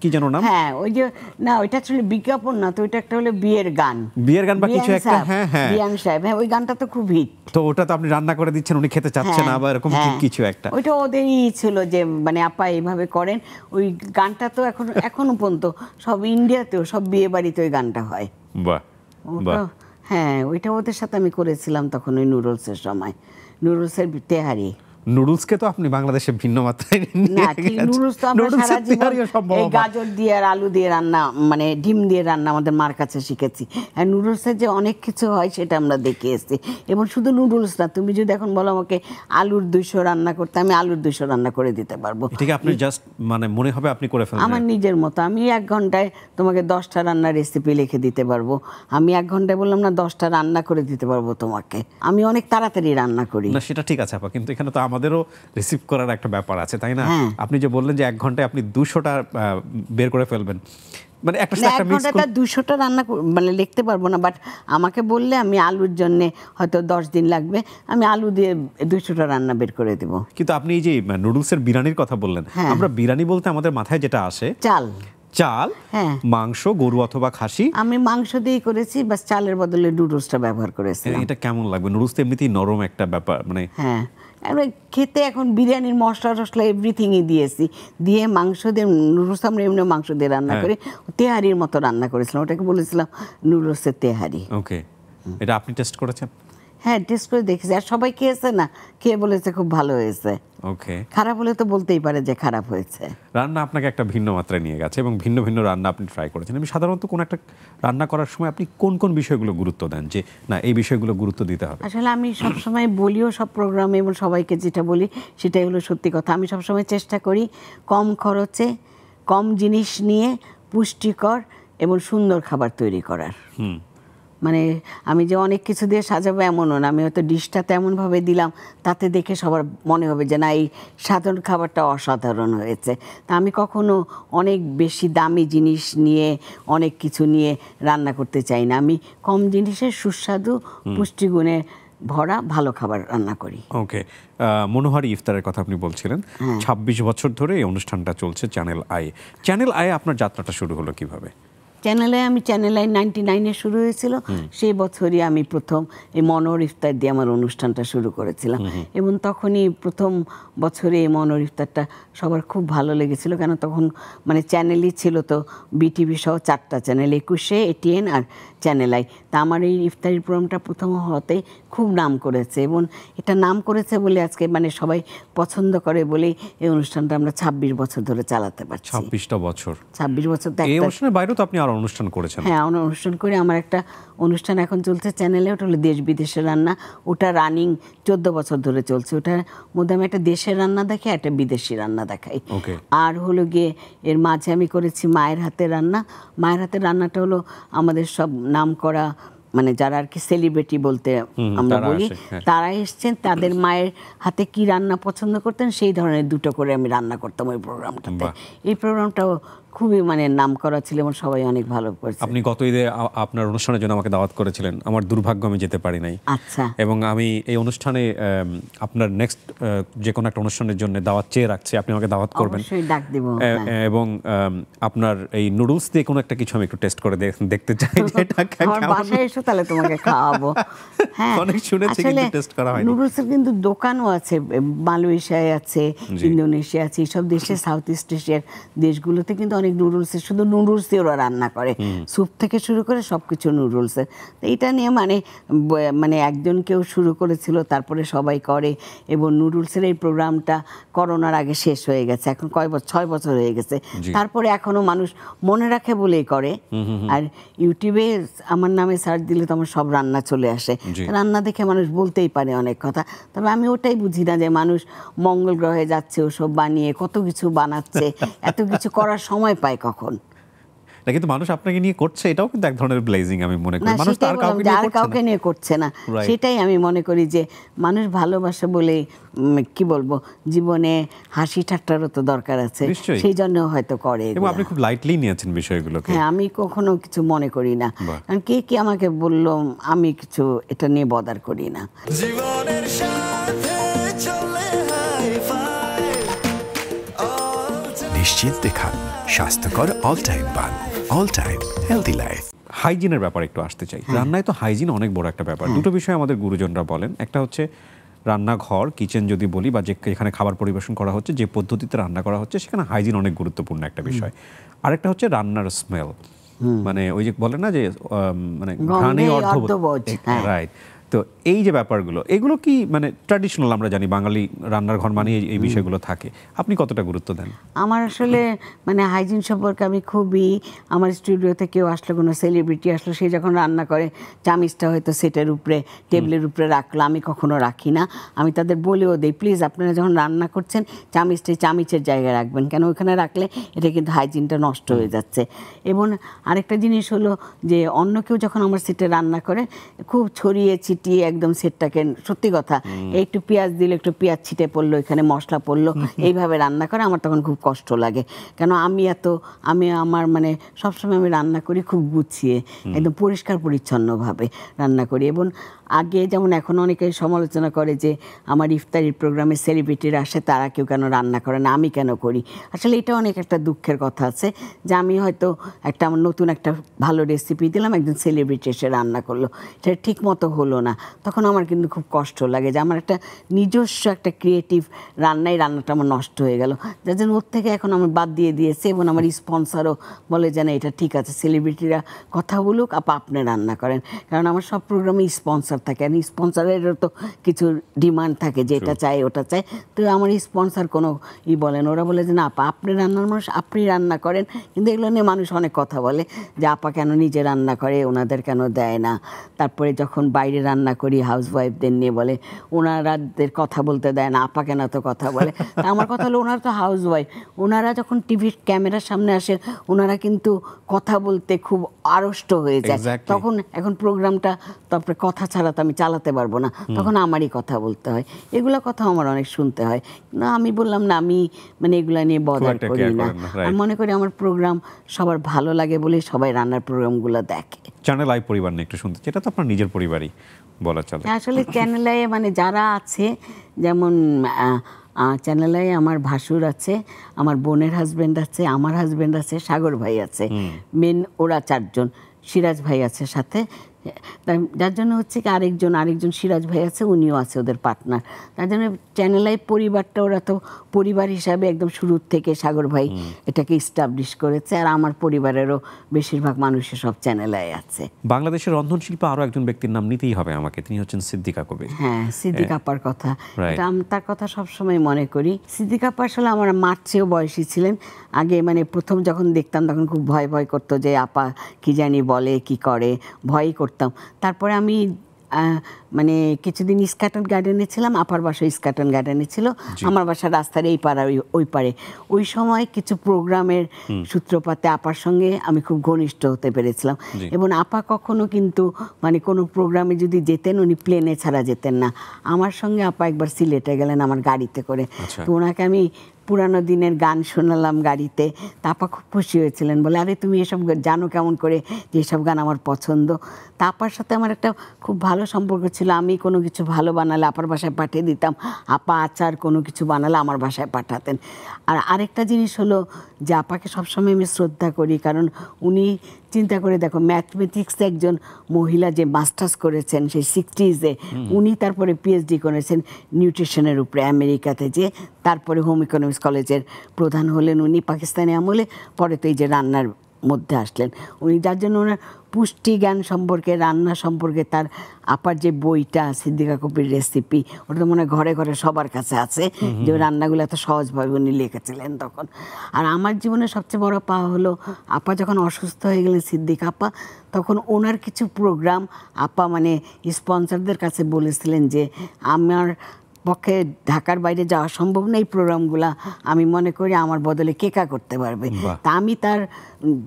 কি যেন নাম? হ্যাঁ, ওই যে না, ওইটা আসলে বিজ্ঞাপন না তো, ওইটা একটা হলো বিয়ের গান, বিয়ের গান বা কিছু বিয়ান একটা। সাহেব, হ্যাঁ হ্যাঁ, বিয়ান সাহেব, হ্যাঁ, ওই গানটা তো খুব হিট। তো ওটা তো আপনি রান্না করে দিচ্ছেন, উনি খেতে চাচ্ছেন না, বা এরকম কিছু একটা। ওইটা ওদেরই ছিল যে মানে আপা এইভাবে করেন। ওই গানটা তো এখনো পর্যন্ত সব ইন্ডিয়াতেও সব বিয়ে বাড়িতে ওই গানটা হয়। বাহ বাহ। ওটা হ্যাঁ, ওইটা ওদের সাথে আমি করেছিলাম তখন ওই নুডলসের সময়, নুডলসের তেহারি। নুডলসকে তো আপনি বাংলাদেশে ভিন্ন মাত্রায় না, ঠিক নুডলস তো আমরা সারা জীবন এই সম্ভব। গাজর দিয়ে আর আলু দিয়ে রান্না, মানে ডিম দিয়ে রান্না আমাদের মার কাছে শিখেছি। আর নুডলসের যে অনেক কিছু হয় সেটা আমরা দেখে এসেছি। এবং শুধু নুডলস না, তুমি যদি এখন বলো আমাকে আলুর 200 রান্না করতে, আমি আলুর 200 রান্না করে দিতে পারবো। এটাকে আপনি জাস্ট মানে মনে হবে আপনি করে ফেলবেন। আমার নিজের মতো আমি 1 ঘন্টায় তোমাকে 10টা রান্নার রেসিপি লিখে দিতে পারবো। আমি 1 ঘন্টায় বললাম না 10টা রান্না করে দিতে পারবো তোমাকে। আমি অনেক তাড়াতাড়ি রান্না করি। না সেটা ঠিক আছে আপা, কিন্তু এখানে তো আমাদেরও রিসিভ করার একটা ব্যাপার আছে, তাই না? হ্যাঁ। আপনি যে বললেন যে 1 ঘন্টায় আপনি 200টা বের করে ফেলবেন, মানে একটা না, একটা 1 মিক্স ঘন্টায় 200টা রান্না মানে লিখতে পারবো না, বাট আমাকে বললে আমি আলুর জন্য হয়তো 10 দিন লাগবে, আমি আলু দিয়ে 200টা রান্না বের করে দেবো। কিন্তু আপনি এই যে নুডলসের বিরিয়ানির কথা বললেন, হ্যাঁ। আমরা বিরিয়ানি বলতে আমাদের মাথায় যেটা আসে চাল, হ্যাঁ। মাংস, গরু অথবা খাসি। আমি মাংস দিয়ে করেছি, বাস চালের বদলে নুডলসটা ব্যবহার করেছি। এটা কেমন লাগবে? নুডলস তো এমনিতেই নরম একটা ব্যাপার, মানে হ্যাঁ, এবার খেতে এখন বিরিয়ানির মশলা টশলা এভরিথিংই দিয়েছি, দিয়ে মাংস দিয়ে নুডলস আমরা এমনি মাংস দিয়ে রান্না করি, তেহারির মতো রান্না করেছিলাম, ওটাকে বলেছিলাম নুডলসের তেহারি। ওকে, এটা আপনি টেস্ট করেছেন? হ্যাঁ, টেস্ট করে দেখেছি, আর সবাই খেয়েছে না, খেয়ে বলেছে খুব ভালো হয়েছে। ওকে, খারাপ হলে তো বলতেই পারে যে খারাপ হয়েছে। রান্না আপনাকে একটা ভিন্ন মাত্রায় নিয়ে গেছে এবং ভিন্ন ভিন্ন রান্না আপনি ট্রাই করেছেন। আমি সাধারণত কোন একটা রান্না করার সময় আপনি কোন কোন বিষয়গুলো গুরুত্ব দেন, যে না এই বিষয়গুলো গুরুত্ব দিতে হবে? আসলে আমি সবসময় বলিও সব প্রোগ্রামে এবং সবাইকে যেটা বলি সেটাই হলো সত্যি কথা। আমি সবসময় চেষ্টা করি কম খরচে, কম জিনিস নিয়ে পুষ্টিকর এবং সুন্দর খাবার তৈরি করার। মানে আমি যে অনেক কিছু দিয়ে সাজাবো এমনও না, আমি হয়তো ডিশটা তেমনভাবে দিলাম তাতে দেখে সবার মনে হবে যে না এই সাধারণ খাবারটা অসাধারণ হয়েছে। তা আমি কখনো অনেক বেশি দামি জিনিস নিয়ে অনেক কিছু নিয়ে রান্না করতে চাই না, আমি কম জিনিসের সুস্বাদু পুষ্টিগুণে ভরা ভালো খাবার রান্না করি। ওকে, মনোহারি ইফতারের কথা আপনি বলছিলেন, 26 বছর ধরে এই অনুষ্ঠানটা চলছে চ্যানেল আই। চ্যানেল আই আপনার যাত্রাটা শুরু হলো কিভাবে? চ্যানেল আই 99-এ শুরু হয়েছিল, সেই বছরই আমি প্রথম এই মনোহর ইফতার দিয়ে আমার অনুষ্ঠানটা শুরু করেছিলাম, এবং তখনই প্রথম বছরে এই মনোহর ইফতারটা সবার খুব ভালো লেগেছিল, কেন তখন মানে চ্যানেলই ছিল তো বিটিভি সহ 4টা চ্যানেল, 21, ATN আর চ্যানেল আই। তা আমার এই ইফতারি প্রোগ্রামটা প্রথম হতেই খুব নাম করেছে, এবং এটা নাম করেছে বলে আজকে মানে সবাই পছন্দ করে বলেই এই অনুষ্ঠানটা আমরা 26 বছর ধরে চালাতে পারছি। 26টা বছর। 26 বছর তো এই একটা। অনুষ্ঠানের বাইরেও তো আপনি আরো অনুষ্ঠান করেছেন। হ্যাঁ, অনুষ্ঠান করে আমার একটা অনুষ্ঠান এখন চলছে চ্যানেলে, ওটা হলো দেশ বিদেশের রান্না, ওটা রানিং 14 বছর ধরে চলছে। ওটার মধ্যে আমি একটা দেশের রান্না দেখাই, একটা বিদেশি রান্না দেখাই। ওকে। আর হলো গিয়ে এর মাঝে আমি করেছি মায়ের হাতের রান্না। মায়ের হাতের রান্নাটা হলো আমাদের সব নাম করা মানে যারা আর কি সেলিব্রিটি বলতে আমরা তারা বলি, আসে, হ্যাঁ। তারা এসছেন, তাদের মায়ের হাতে কি রান্না পছন্দ করতেন সেই ধরনের 2টো করে আমি রান্না করতাম ওই প্রোগ্রামটাতে। বাহ। এই প্রোগ্রামটাও খুবই মানে নাম করা ছিল এবং সবাই অনেক ভালো করেছে। আপনি গত ঈদে আপনার অনুষ্ঠানের জন্য আমাকে দাওয়াত করেছিলেন, আমার দুর্ভাগ্য আমি যেতে পারি নাই। আচ্ছা। এবং আমি এই অনুষ্ঠানে আপনার নেক্সট যে কোনো একটা অনুষ্ঠানের জন্য দাওয়াত চেয়ে রাখছি, আপনি আমাকে দাওয়াত করবেন। অবশ্যই ডাক দেব। এবং আপনার এই নুডলস দিয়ে কোনো একটা কিছু আমি একটু টেস্ট করে দেখতে চাই যে এটা আমার বাসায় এসো তাহলে তোমাকে খাওয়াবো। হ্যাঁ, অনেক শুনেছি কিন্তু টেস্ট করা হয়নি। নুডলসের কিন্তু দোকানও আছে, মালয়েশিয়ায় আছে, ইন্দোনেশিয়া আছে, এইসব দেশে সাউথ ইস্ট এশিয়ার দেশগুলোতে কিন্তু অনেক নুডলসের, শুধু নুডলস দিয়ে ওরা রান্না করে, স্যুপ থেকে শুরু করে সব কিছু নুডলসের। তো এটা নিয়ে মানে একজন কেউ শুরু করেছিল, তারপরে সবাই করে, এবং নুডলসের এই প্রোগ্রামটা করোনার আগে শেষ হয়ে গেছে, এখন 6 বছর হয়ে গেছে। তারপরে এখনো মানুষ মনে রাখে বলেই করে। আর ইউটিউবে আমার নামে সার্চ দিলে তো আমার সব রান্না চলে আসে, রান্না দেখে মানুষ বলতেই পারে অনেক কথা। তবে আমি ওটাই বুঝি না যে মানুষ মঙ্গল গ্রহে যাচ্ছে ওসব বানিয়ে কত কিছু বানাচ্ছে, এত কিছু করার সময় পায় কখন? না, কিন্তু মানুষ আপনাকে নিয়ে করছে, এটাও কিন্তু এক ধরনের ব্লেজিং আমি মনে করি। মানুষ তার কাউকে নিয়ে করছে না, সেটাই আমি মনে করি যে মানুষ ভালোবাসে বলে কি বলবো, জীবনে হাসি ঠাট্টারও তো দরকার আছে, সেই জন্য হয়তো করে। এবং আপনি খুব লাইটলি নিয়েছেন বিষয়গুলোকে। হ্যাঁ, আমি কখনো কিছু মনে করি না, কারণ কে কি আমাকে বললো আমি কিছু এটা নিয়ে বদার করি না। জীবনের সাথে চলে হাই-ফাই, নিশ্চিন্তে খান স্বাস্থ্যকর অল টাইম পান, অল টাইম হেলদি লাইফ। হাইজিনের ব্যাপারে একটু আসতে চাই। রান্নায় তো হাইজিন অনেক বড় একটা ব্যাপার। দুটো বিষয় আমাদের গুরুজনরা বলেন, একটা হচ্ছে রান্নাঘর, কিচেন যদি বলি, বা যেখানে খাবার পরিবেশন করা হচ্ছে, যে পদ্ধতিতে রান্না করা হচ্ছে, সেখানে হাইজিন অনেক গুরুত্বপূর্ণ একটা বিষয়। আরেকটা হচ্ছে রান্নার স্মেল, মানে ওই যে বলে না যে মানে ঘ্রাণে অর্ধবোধ, রাইট। তো এই যে ব্যাপারগুলো, এগুলো কি মানে ট্র্যাডিশনাল, আমরা জানি বাঙালি রান্নার ঘর মানে এই বিষয়গুলো থাকে, আপনি কতটা গুরুত্ব দেন? আমার আসলে মানে হাইজিন সম্পর্কে আমি খুবই, আমার স্টুডিওতে কেউ আসলো, কোনো সেলিব্রিটি আসলো, সে যখন রান্না করে চামিচটা হয়তো সেটের উপরে, টেবিলের উপরে রাখলো, আমি কখনো রাখি না। আমি তাদের বলেও দিই, প্লিজ আপনারা যখন রান্না করছেন চামিচের জায়গায় রাখবেন, কেন ওইখানে রাখলে এটা কিন্তু হাইজিনটা নষ্ট হয়ে যাচ্ছে। এবং আরেকটা জিনিস হলো যে অন্য কেউ যখন আমার সেটে রান্না করে, খুব ছড়িয়ে ছিটিয়ে একদম সেটটাকে, সত্যি কথা, একটু পেঁয়াজ দিলে একটু পেঁয়াজ ছিটে পড়লো, এখানে মশলা পড়লো, এইভাবে রান্না করে আমার তখন খুব কষ্ট লাগে। কেন আমি আমার মানে সবসময় আমি রান্না করি খুব গুছিয়ে, একদম পরিষ্কার পরিচ্ছন্নভাবে রান্না করি। এবং আগে যেমন এখন অনেকে সমালোচনা করে যে আমার ইফতারির প্রোগ্রামে সেলিব্রিটিরা আসে, তারা কেউ কেন রান্না করে না, আমি কেন করি। আসলে এটা অনেক একটা দুঃখের কথা আছে যে আমি হয়তো আমার নতুন একটা ভালো রেসিপি দিলাম, একজন সেলিব্রিটি এসে রান্না করলো, সেটা ঠিক মতো হলো না, তখন আমার কিন্তু খুব কষ্ট লাগে যে আমার একটা নিজস্ব একটা ক্রিয়েটিভ রান্নাটা আমার নষ্ট হয়ে গেল। যার জন্য ওর থেকে এখন আমি বাদ দিয়ে দিয়েছি। এবং আমার স্পন্সরও বলে যে না, এটা ঠিক আছে, সেলিব্রিটিরা কথা বলুক, আপনি রান্না করেন। কারণ আমার সব প্রোগ্রামে স্পন্সর থাকে, আর স্পন্সরেরও তো কিছু ডিমান্ড থাকে যে এটা চাই ওটা চাই। তো আমার স্পন্সর কোনো বলেন, ওরা বলে যে না আপা, আপনি রান্নার মানুষ, আপনি রান্না করেন। কিন্তু এগুলো নিয়ে মানুষ অনেক কথা বলে যে আপা কেন নিজে রান্না করে, ওনাদের কেন দেয় না। তারপরে যখন বাইরে রান্না করি হাউসওয়াইফদের নিয়ে বলে ওনারাদের কথা বলতে দেয় না, আপা কেন তো কথা বলে। তা আমার কথা হলো, ওনারা তো হাউসওয়াইফ, ওনারা যখন টিভির ক্যামেরার সামনে আসেন ওনারা কিন্তু কথা বলতে খুব আড়ষ্ট হয়ে যায়। তখন এখন প্রোগ্রামটা তারপরে কথা ছাড়া তো আমি চালাতে পারবো না, তখন আমারই কথা বলতে হয়। এগুলো কথা আমার অনেক শুনতে হয়। না, আমি বললাম না, আমি মানে এগুলা নিয়ে বদার করি না। আমি মনে করি আমার প্রোগ্রাম সবার ভালো লাগে বলে সবাই রান্নার প্রোগ্রামগুলো দেখে। চ্যানেল আই পরিবার নিয়ে একটু শুনতে, যেটা তো আপনার নিজের পরিবারই বলা চলে। আসলে চ্যানেল আই মানে যারা আছে, যেমন চ্যানেল আই আমার ভাসুর আছে, আমার বোনের হাজব্যান্ড আছে, আমার হাজব্যান্ড আছে, সাগর ভাই আছে, মেন ওরা 4 জন, সিরাজ ভাই আছে সাথে। যার জন্য হচ্ছে কি আরেকজন সিরাজ ভাই আছে, উনিও আছে ওদের পার্টনার। তার জন্য চ্যানেল আই পরিবারটা ওরা তো পরিবার হিসাবে একদম শুরুর থেকে সাগর ভাই এটাকে ইস্টাবলিশ করেছে। আর আমার পরিবারেরও বেশিরভাগ মানুষের সব চ্যানেল আই আছে। বাংলাদেশের রন্ধনশিল্পে আরও একজন ব্যক্তির নাম নিতেই হবে আমাকে, তিনি হচ্ছেন সিদ্দিকা কবির। হ্যাঁ, সিদ্দিকা আপার কথা, এটা আমি তার কথা সবসময় মনে করি। সিদ্দিকা আপা আসলে আমার মার চেয়েও বয়সী ছিলেন। আগে মানে প্রথম যখন দেখতাম তখন খুব ভয় করতো যে আপা কি জানি বলে কি করে, ভয়ই করতাম। তারপরে আমি মানে কিছুদিন ইস্কাটন গার্ডেনে ছিলাম, আপার বাসা ইস্কাটন গার্ডেনে ছিল, আমার বাসা রাস্তার এই পাড়া ওই পারে। ওই সময় কিছু প্রোগ্রামের সূত্রপাতে আপার সঙ্গে আমি খুব ঘনিষ্ঠ হতে পেরেছিলাম। এবং আপা কখনো কিন্তু মানে কোনো প্রোগ্রামে যদি যেতেন, উনি প্লেনে ছাড়া যেতেন না। আমার সঙ্গে আপা একবার সিলেটে গেলেন আমার গাড়িতে করে। তো ওনাকে আমি পুরানো দিনের গান শোনালাম গাড়িতে, তাপা খুব খুশি হয়েছিলেন, বলে আরে তুমি এসব জানো কেমন করে যে এসব গান আমার পছন্দ। তাপার সাথে আমার একটা খুব ভালো সম্পর্ক ছিল। আমি কোনো কিছু ভালো বানালে আপার বাসায় পাঠিয়ে দিতাম, আপা আচার কোনো কিছু বানালে আমার বাসায় পাঠাতেন। আর আরেকটা জিনিস হলো যে আপাকে সবসময় আমি শ্রদ্ধা করি, কারণ উনি চিন্তা করে দেখো, ম্যাথমেটিক্সে একজন মহিলা যে মাস্টার্স করেছেন সেই 60s, উনি তারপরে পিএইচডি করেছেন নিউট্রিশনের উপরে আমেরিকাতে, যে তারপরে হোম ইকোনমিক্স কলেজের প্রধান হলেন উনি পাকিস্তানি আমলে। পরে তো এই যে রান্নার মধ্যে আসলেন উনি, যার জন্য ওনার পুষ্টি জ্ঞান সম্পর্কে, রান্না সম্পর্কে তার আপার যে বইটা সিদ্দিকা কবির রেসিপি, ওটা তো মনে হয় ঘরে ঘরে সবার কাছে আছে, যে রান্নাগুলো এত সহজভাবে উনি লিখেছিলেন তখন। আর আমার জীবনে সবচেয়ে বড় পাওয়া হলো আপা যখন অসুস্থ হয়ে গেলেন সিদ্দিকা আপা, তখন ওনার কিছু প্রোগ্রাম আপা মানে স্পন্সরদের কাছে বলেছিলেন যে আমার পক্ষে ঢাকার বাইরে যাওয়া সম্ভব না, এই প্রোগ্রামগুলো আমি মনে করি আমার বদলে কে করতে পারবে। তা আমি তার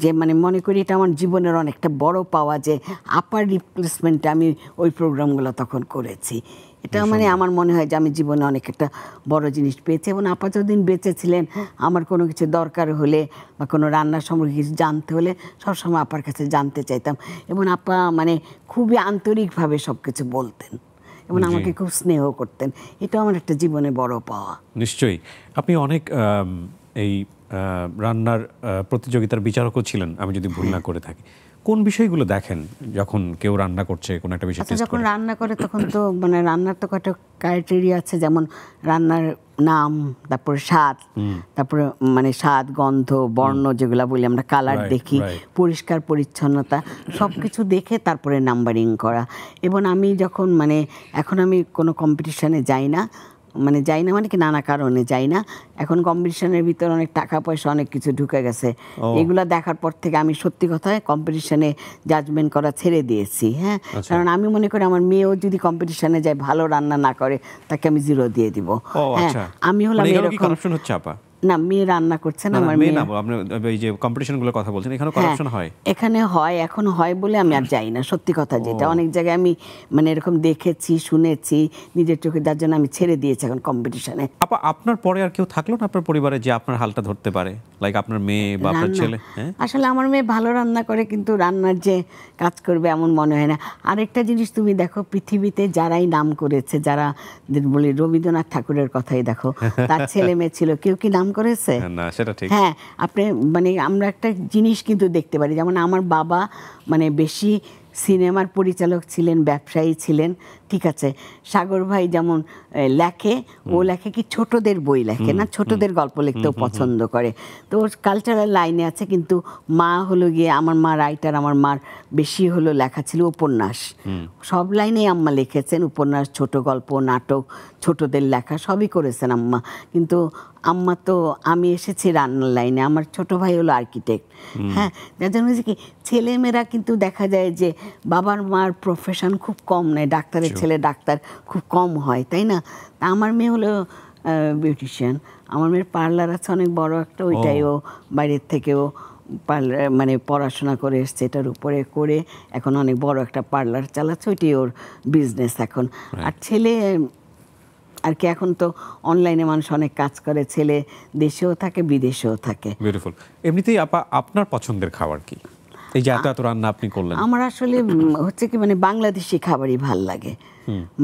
যে মানে মনে করি এটা আমার জীবনের অনেকটা বড় পাওয়া, যে আপার রিপ্লেসমেন্টে আমি ওই প্রোগ্রামগুলো তখন করেছি। এটা মানে আমার মনে হয় যে আমি জীবনে অনেক একটা বড় জিনিস পেয়েছি। এবং আপা যতদিন বেঁচে ছিলেন, আমার কোনো কিছু দরকার হলে বা কোনো রান্নার সম্পর্কে কিছু জানতে হলে সবসময় আপার কাছে জানতে চাইতাম। এবং আপা মানে খুবই আন্তরিকভাবে সব কিছু বলতেন এবং আমাকে খুব স্নেহ করতেন। এটা আমার একটা জীবনে বড় পাওয়া। নিশ্চয়ই। আপনি অনেক এই রান্নার প্রতিযোগিতার বিচারকও ছিলেন, আমি যদি ভুল না করে থাকি। কোন বিষয়গুলো দেখেন যখন কেউ রান্না করছে, কোন একটা বিষয় টেস্ট করে? যখন রান্না করে তখন তো মানে রান্নার তো কয়েকটা ক্রাইটেরিয়া আছে, যেমন রান্নার নাম, তারপরে স্বাদ, তারপরে মানে স্বাদ, গন্ধ, বর্ণ যেগুলো বলি আমরা, কালার দেখি, পরিষ্কার পরিচ্ছন্নতা, সব কিছু দেখে তারপরে নাম্বারিং করা। এবং আমি যখন মানে এখন আমি কোনো কম্পিটিশানে যাই না মানে কি নানা কারণে যাই না। এখন কম্পিটিশনের ভিতরে অনেক টাকা পয়সা অনেক কিছু ঢুকে গেছে। এগুলো দেখার পর থেকে আমি সত্যি কথায় কম্পিটিশনে জাজমেন্ট করা ছেড়ে দিয়েছি। হ্যাঁ, কারণ আমি মনে করি আমার মেয়েও যদি কম্পিটিশনে যায় ভালো রান্না না করে, তাকে আমি 0 দিয়ে দিব। হ্যাঁ, আমি হলাম এরকম। কারাপশন হচ্ছে আপা? না, মেয়ে রান্না করছে না, না, না, আমার মেয়ে মেয়ে। না, আপনি এই যে কম্পিটিশনগুলোর কথা বলছেন, এখানে কারাপশন হয়? এখানে হয়, এখন হয় বলে আমি আর যাই না, সত্যি কথা যেটা। অনেক জায়গায় আমি মানে এরকম দেখেছি, শুনেছি নিজের চোখে, যার জন্য আমি ছেড়ে দিয়েছি এখন কম্পিটিশনে। আপা, আপনার পরে আর কেউ থাকলো না আপনার পরিবারে যে আপনার হালটা ধরতে পারে, লাইক আপনার মেয়ে বা আপনার রান্না, ছেলে? হ্যাঁ, আসলে আমার মেয়ে ভালো রান্না করে, কিন্তু রান্নার যে কাজ করবে এমন মনে হয় না। আরেকটা জিনিস তুমি দেখো, পৃথিবীতে যারাই নাম করেছে, যারা বলি রবীন্দ্রনাথ ঠাকুরের কথাই দেখো, তার ছেলে মেয়ে ছিল, কেউ কি নাম করেছে? না, সেটা ঠিক। হ্যাঁ, আপনি মানে আমরা একটা জিনিস কিন্তু দেখতে পারি, যেমন আমার বাবা মানে বেশি সিনেমার পরিচালক ছিলেন, ব্যবসায়ী ছিলেন, ঠিক আছে। সাগর ভাই যেমন লেখে, ও লেখে কি ছোটদের বই লেখে না, ছোটদের গল্প লিখতেও পছন্দ করে, তো ওর কালচারাল লাইনে আছে। কিন্তু মা হলো গিয়ে, আমার মা রাইটার, আমার মার বেশি হলো লেখা ছিল উপন্যাস, সব লাইনেই আম্মা লিখেছেন, উপন্যাস, ছোট গল্প, নাটক, ছোটদের লেখা সবই করেছেন আম্মা। কিন্তু আম্মা তো, আমি এসেছি রান্নার লাইনে, আমার ছোট ভাই হলো আর্কিটেক্ট। হ্যাঁ, যার জন্য হচ্ছে কি ছেলেমেয়েরা কিন্তু দেখা যায় যে বাবার মার প্রফেশন খুব কম নেয়, ডাক্তারের ছেলে ডাক্তার খুব কম হয়, তাই না? তা আমার মেয়ে হলো বিউটিশিয়ান, আমার মেয়ের পার্লার আছে অনেক বড় একটা, ওইটাই ও বাইরের থেকেও পার্লার মানে পড়াশোনা করে এসছে, এটার উপরে করে এখন অনেক বড় একটা পার্লার চালাচ্ছে, ওইটাই ওর বিজনেস এখন। আর ছেলে আর কি, এখন তো অনলাইনে মানুষ অনেক কাজ করে, ছেলে দেশেও থাকে বিদেশেও থাকে। বিউটিফুল। এমনিতেই আপা, আপনার পছন্দের খাবার কি? এই যে এত এত রান্না আপনি করলেন। আমার আসলে হচ্ছে কি, মানে বাংলাদেশি খাবারই ভাল লাগে।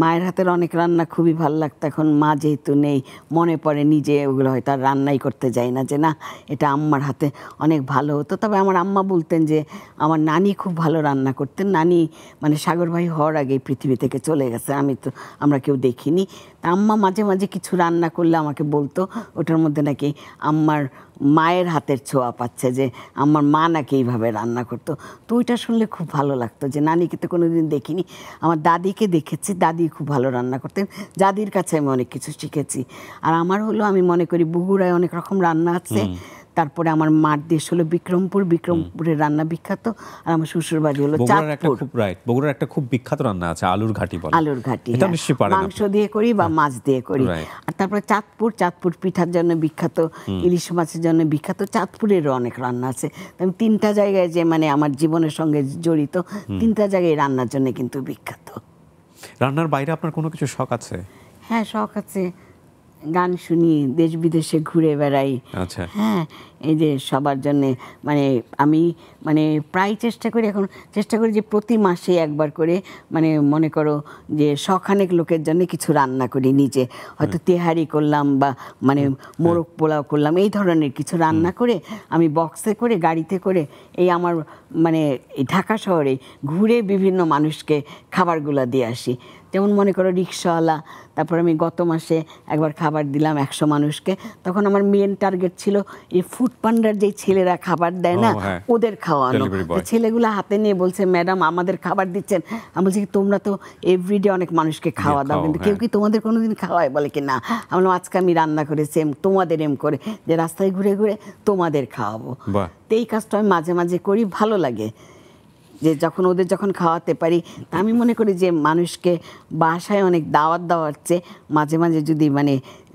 মায়ের হাতের অনেক রান্না খুবই ভালো লাগতো, এখন মা যেহেতু নেই, মনে পড়ে নিজে ওগুলো হয়তো আর রান্নাই করতে যাই না, যে না এটা আম্মার হাতে অনেক ভালো হতো। তবে আমার আম্মা বলতেন যে আমার নানি খুব ভালো রান্না করতেন। নানি মানে সাগর ভাই হওয়ার আগে পৃথিবী থেকে চলে গেছে, আমরা কেউ দেখিনি। তা আম্মা মাঝে মাঝে কিছু রান্না করলে আমাকে বলতো, ওটার মধ্যে নাকি আম্মার মায়ের হাতের ছোঁয়া পাচ্ছে, যে আমার মা নাকি এইভাবে রান্না করতো। তো ওইটা শুনলে খুব ভালো লাগতো, যে নানিকে তো কোনোদিন দেখিনি, আমার দাদিকে দেখেছি, দাদি খুব ভালো রান্না করতেন, দাদির কাছে আমি অনেক কিছু শিখেছি। আর আমার হলো, আমি মনে করি বগুড়ায় অনেক রকম রান্না আছে, তারপরে আমার মার দেশ হলো বিক্রমপুর, বিক্রমপুরের রান্না বিখ্যাত, আর আমার শ্বশুর বাড়ি হলো চাঁদপুর। বগুড়ার একটা খুব বিখ্যাত রান্না আছে, আলুর ঘাটি বলে। আলুর ঘাটি, এটা নিশ্চয়ই পারেন আপনি। মাংস দিয়ে করি বা মাছ দিয়ে করি। আর তারপরে চাঁদপুর পিঠার জন্য বিখ্যাত, ইলিশ মাছের জন্য বিখ্যাত, চাঁদপুরেরও অনেক রান্না আছে। আমি 3টা জায়গায় যে মানে আমার জীবনের সঙ্গে জড়িত, 3টা জায়গায় রান্নার জন্য কিন্তু বিখ্যাত। রান্নার বাইরে আপনার কোনো কিছু শখ আছে? হ্যাঁ, শখ আছে, গান শুনি, দেশ বিদেশে ঘুরে বেড়াই। আচ্ছা। হ্যাঁ, এই যে সবার জন্যে মানে আমি মানে প্রায় চেষ্টা করি যে প্রতি মাসে একবার করে, মানে মনে করো যে শখানেক লোকের জন্য কিছু রান্না করি নিজে, হয়তো তেহারি করলাম বা মানে মোরগ পোলাও করলাম, এই ধরনের কিছু রান্না করে আমি বক্সে করে, গাড়িতে করে, এই আমার মানে এই ঢাকা শহরে ঘুরে বিভিন্ন মানুষকে খাবারগুলো দিয়ে আসি। যেমন মনে করো রিক্সাওয়ালা, তারপর আমি গত মাসে একবার খাবার দিলাম 100 মানুষকে। তখন আমার মেন টার্গেট ছিল এই ফুড পান্ডার যে ছেলেরা খাবার দেয় না, ওদের খাওয়ানো। ছেলেগুলো হাতে নিয়ে বলছে, ম্যাডাম আমাদের খাবার দিচ্ছেন। আমি বলছি, তোমরা তো এভরিডে অনেক মানুষকে খাওয়া দাও, কিন্তু কেউ কি তোমাদের কোনোদিন খাওয়ায়? বলে কি না। আমি বললাম, আজকে আমি রান্না করেছি তোমাদের এম করে, যে রাস্তায় ঘুরে ঘুরে তোমাদের খাওয়াবো। তো এই কাজটা আমি মাঝে মাঝে করি, ভালো লাগে যে ওদের যখন খাওয়াতে পারি। আমি মনে করি যে মানুষকে বাসায় অনেক দাওয়াত দেওয়ার চেয়ে মাঝে মাঝে যদি মানে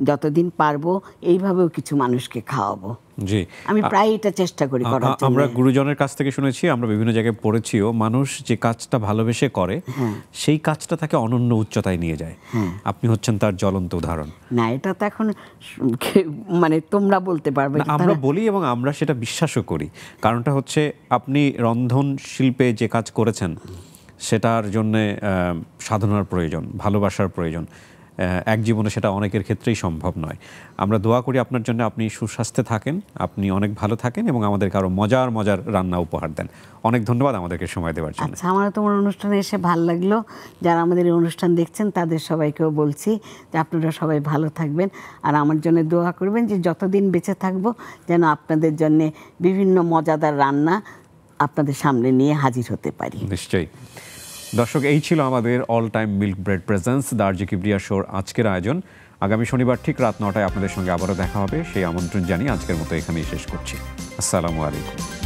যতদিন পারবো এইভাবেও কিছু মানুষকে খাওয়াবো। জি, আমি প্রায় এটা চেষ্টা করি করার জন্য। আমরা গুরুজনের কাছ থেকে শুনেছি, আমরা বিভিন্ন জায়গায় পড়েছিও, মানুষ যে কাজটা ভালোবেসে করে সেই কাজটা তাকে অনন্য উচ্চতায় নিয়ে যায়। আপনি হচ্ছেন তার জ্বলন্ত উদাহরণ। না, এটা তো এখন মানে তোমরা বলতে পারবে, আমরা বলি এবং আমরা সেটা বিশ্বাসও করি। কারণটা হচ্ছে, আপনি রন্ধন শিল্পে যে কাজ করেছেন সেটার জন্যে সাধনার প্রয়োজন, ভালোবাসার প্রয়োজন। এক জীবনে সেটা অনেকের ক্ষেত্রেই সম্ভব নয়। আমরা দোয়া করি আপনার জন্য, আপনি সুস্বাস্থ্যে থাকেন, আপনি অনেক ভালো থাকেন এবং আমাদেরকে আরও মজার মজার রান্না উপহার দেন। অনেক ধন্যবাদ আমাদেরকে সময় দেওয়ার জন্য। আচ্ছা, আমারও তোমার অনুষ্ঠানে এসে ভালো লাগলো। যারা আমাদের এই অনুষ্ঠান দেখছেন তাদের সবাইকেও বলছি যে আপনারা সবাই ভালো থাকবেন, আর আমার জন্য দোয়া করবেন যে যতদিন বেঁচে থাকবো যেন আপনাদের জন্য বিভিন্ন মজাদার রান্না আপনাদের সামনে নিয়ে হাজির হতে পারি। নিশ্চয়ই। দর্শক, এই ছিল আমাদের all time milk bread presents Darji Kibria শোর আজকের আয়োজন। আগামী শনিবার ঠিক রাত 9টায় আপনাদের সঙ্গে আবারও দেখা হবে, সেই আমন্ত্রণ জানিয়ে আজকের মতো এখানেই শেষ করছি। আসসালামু আলাইকুম।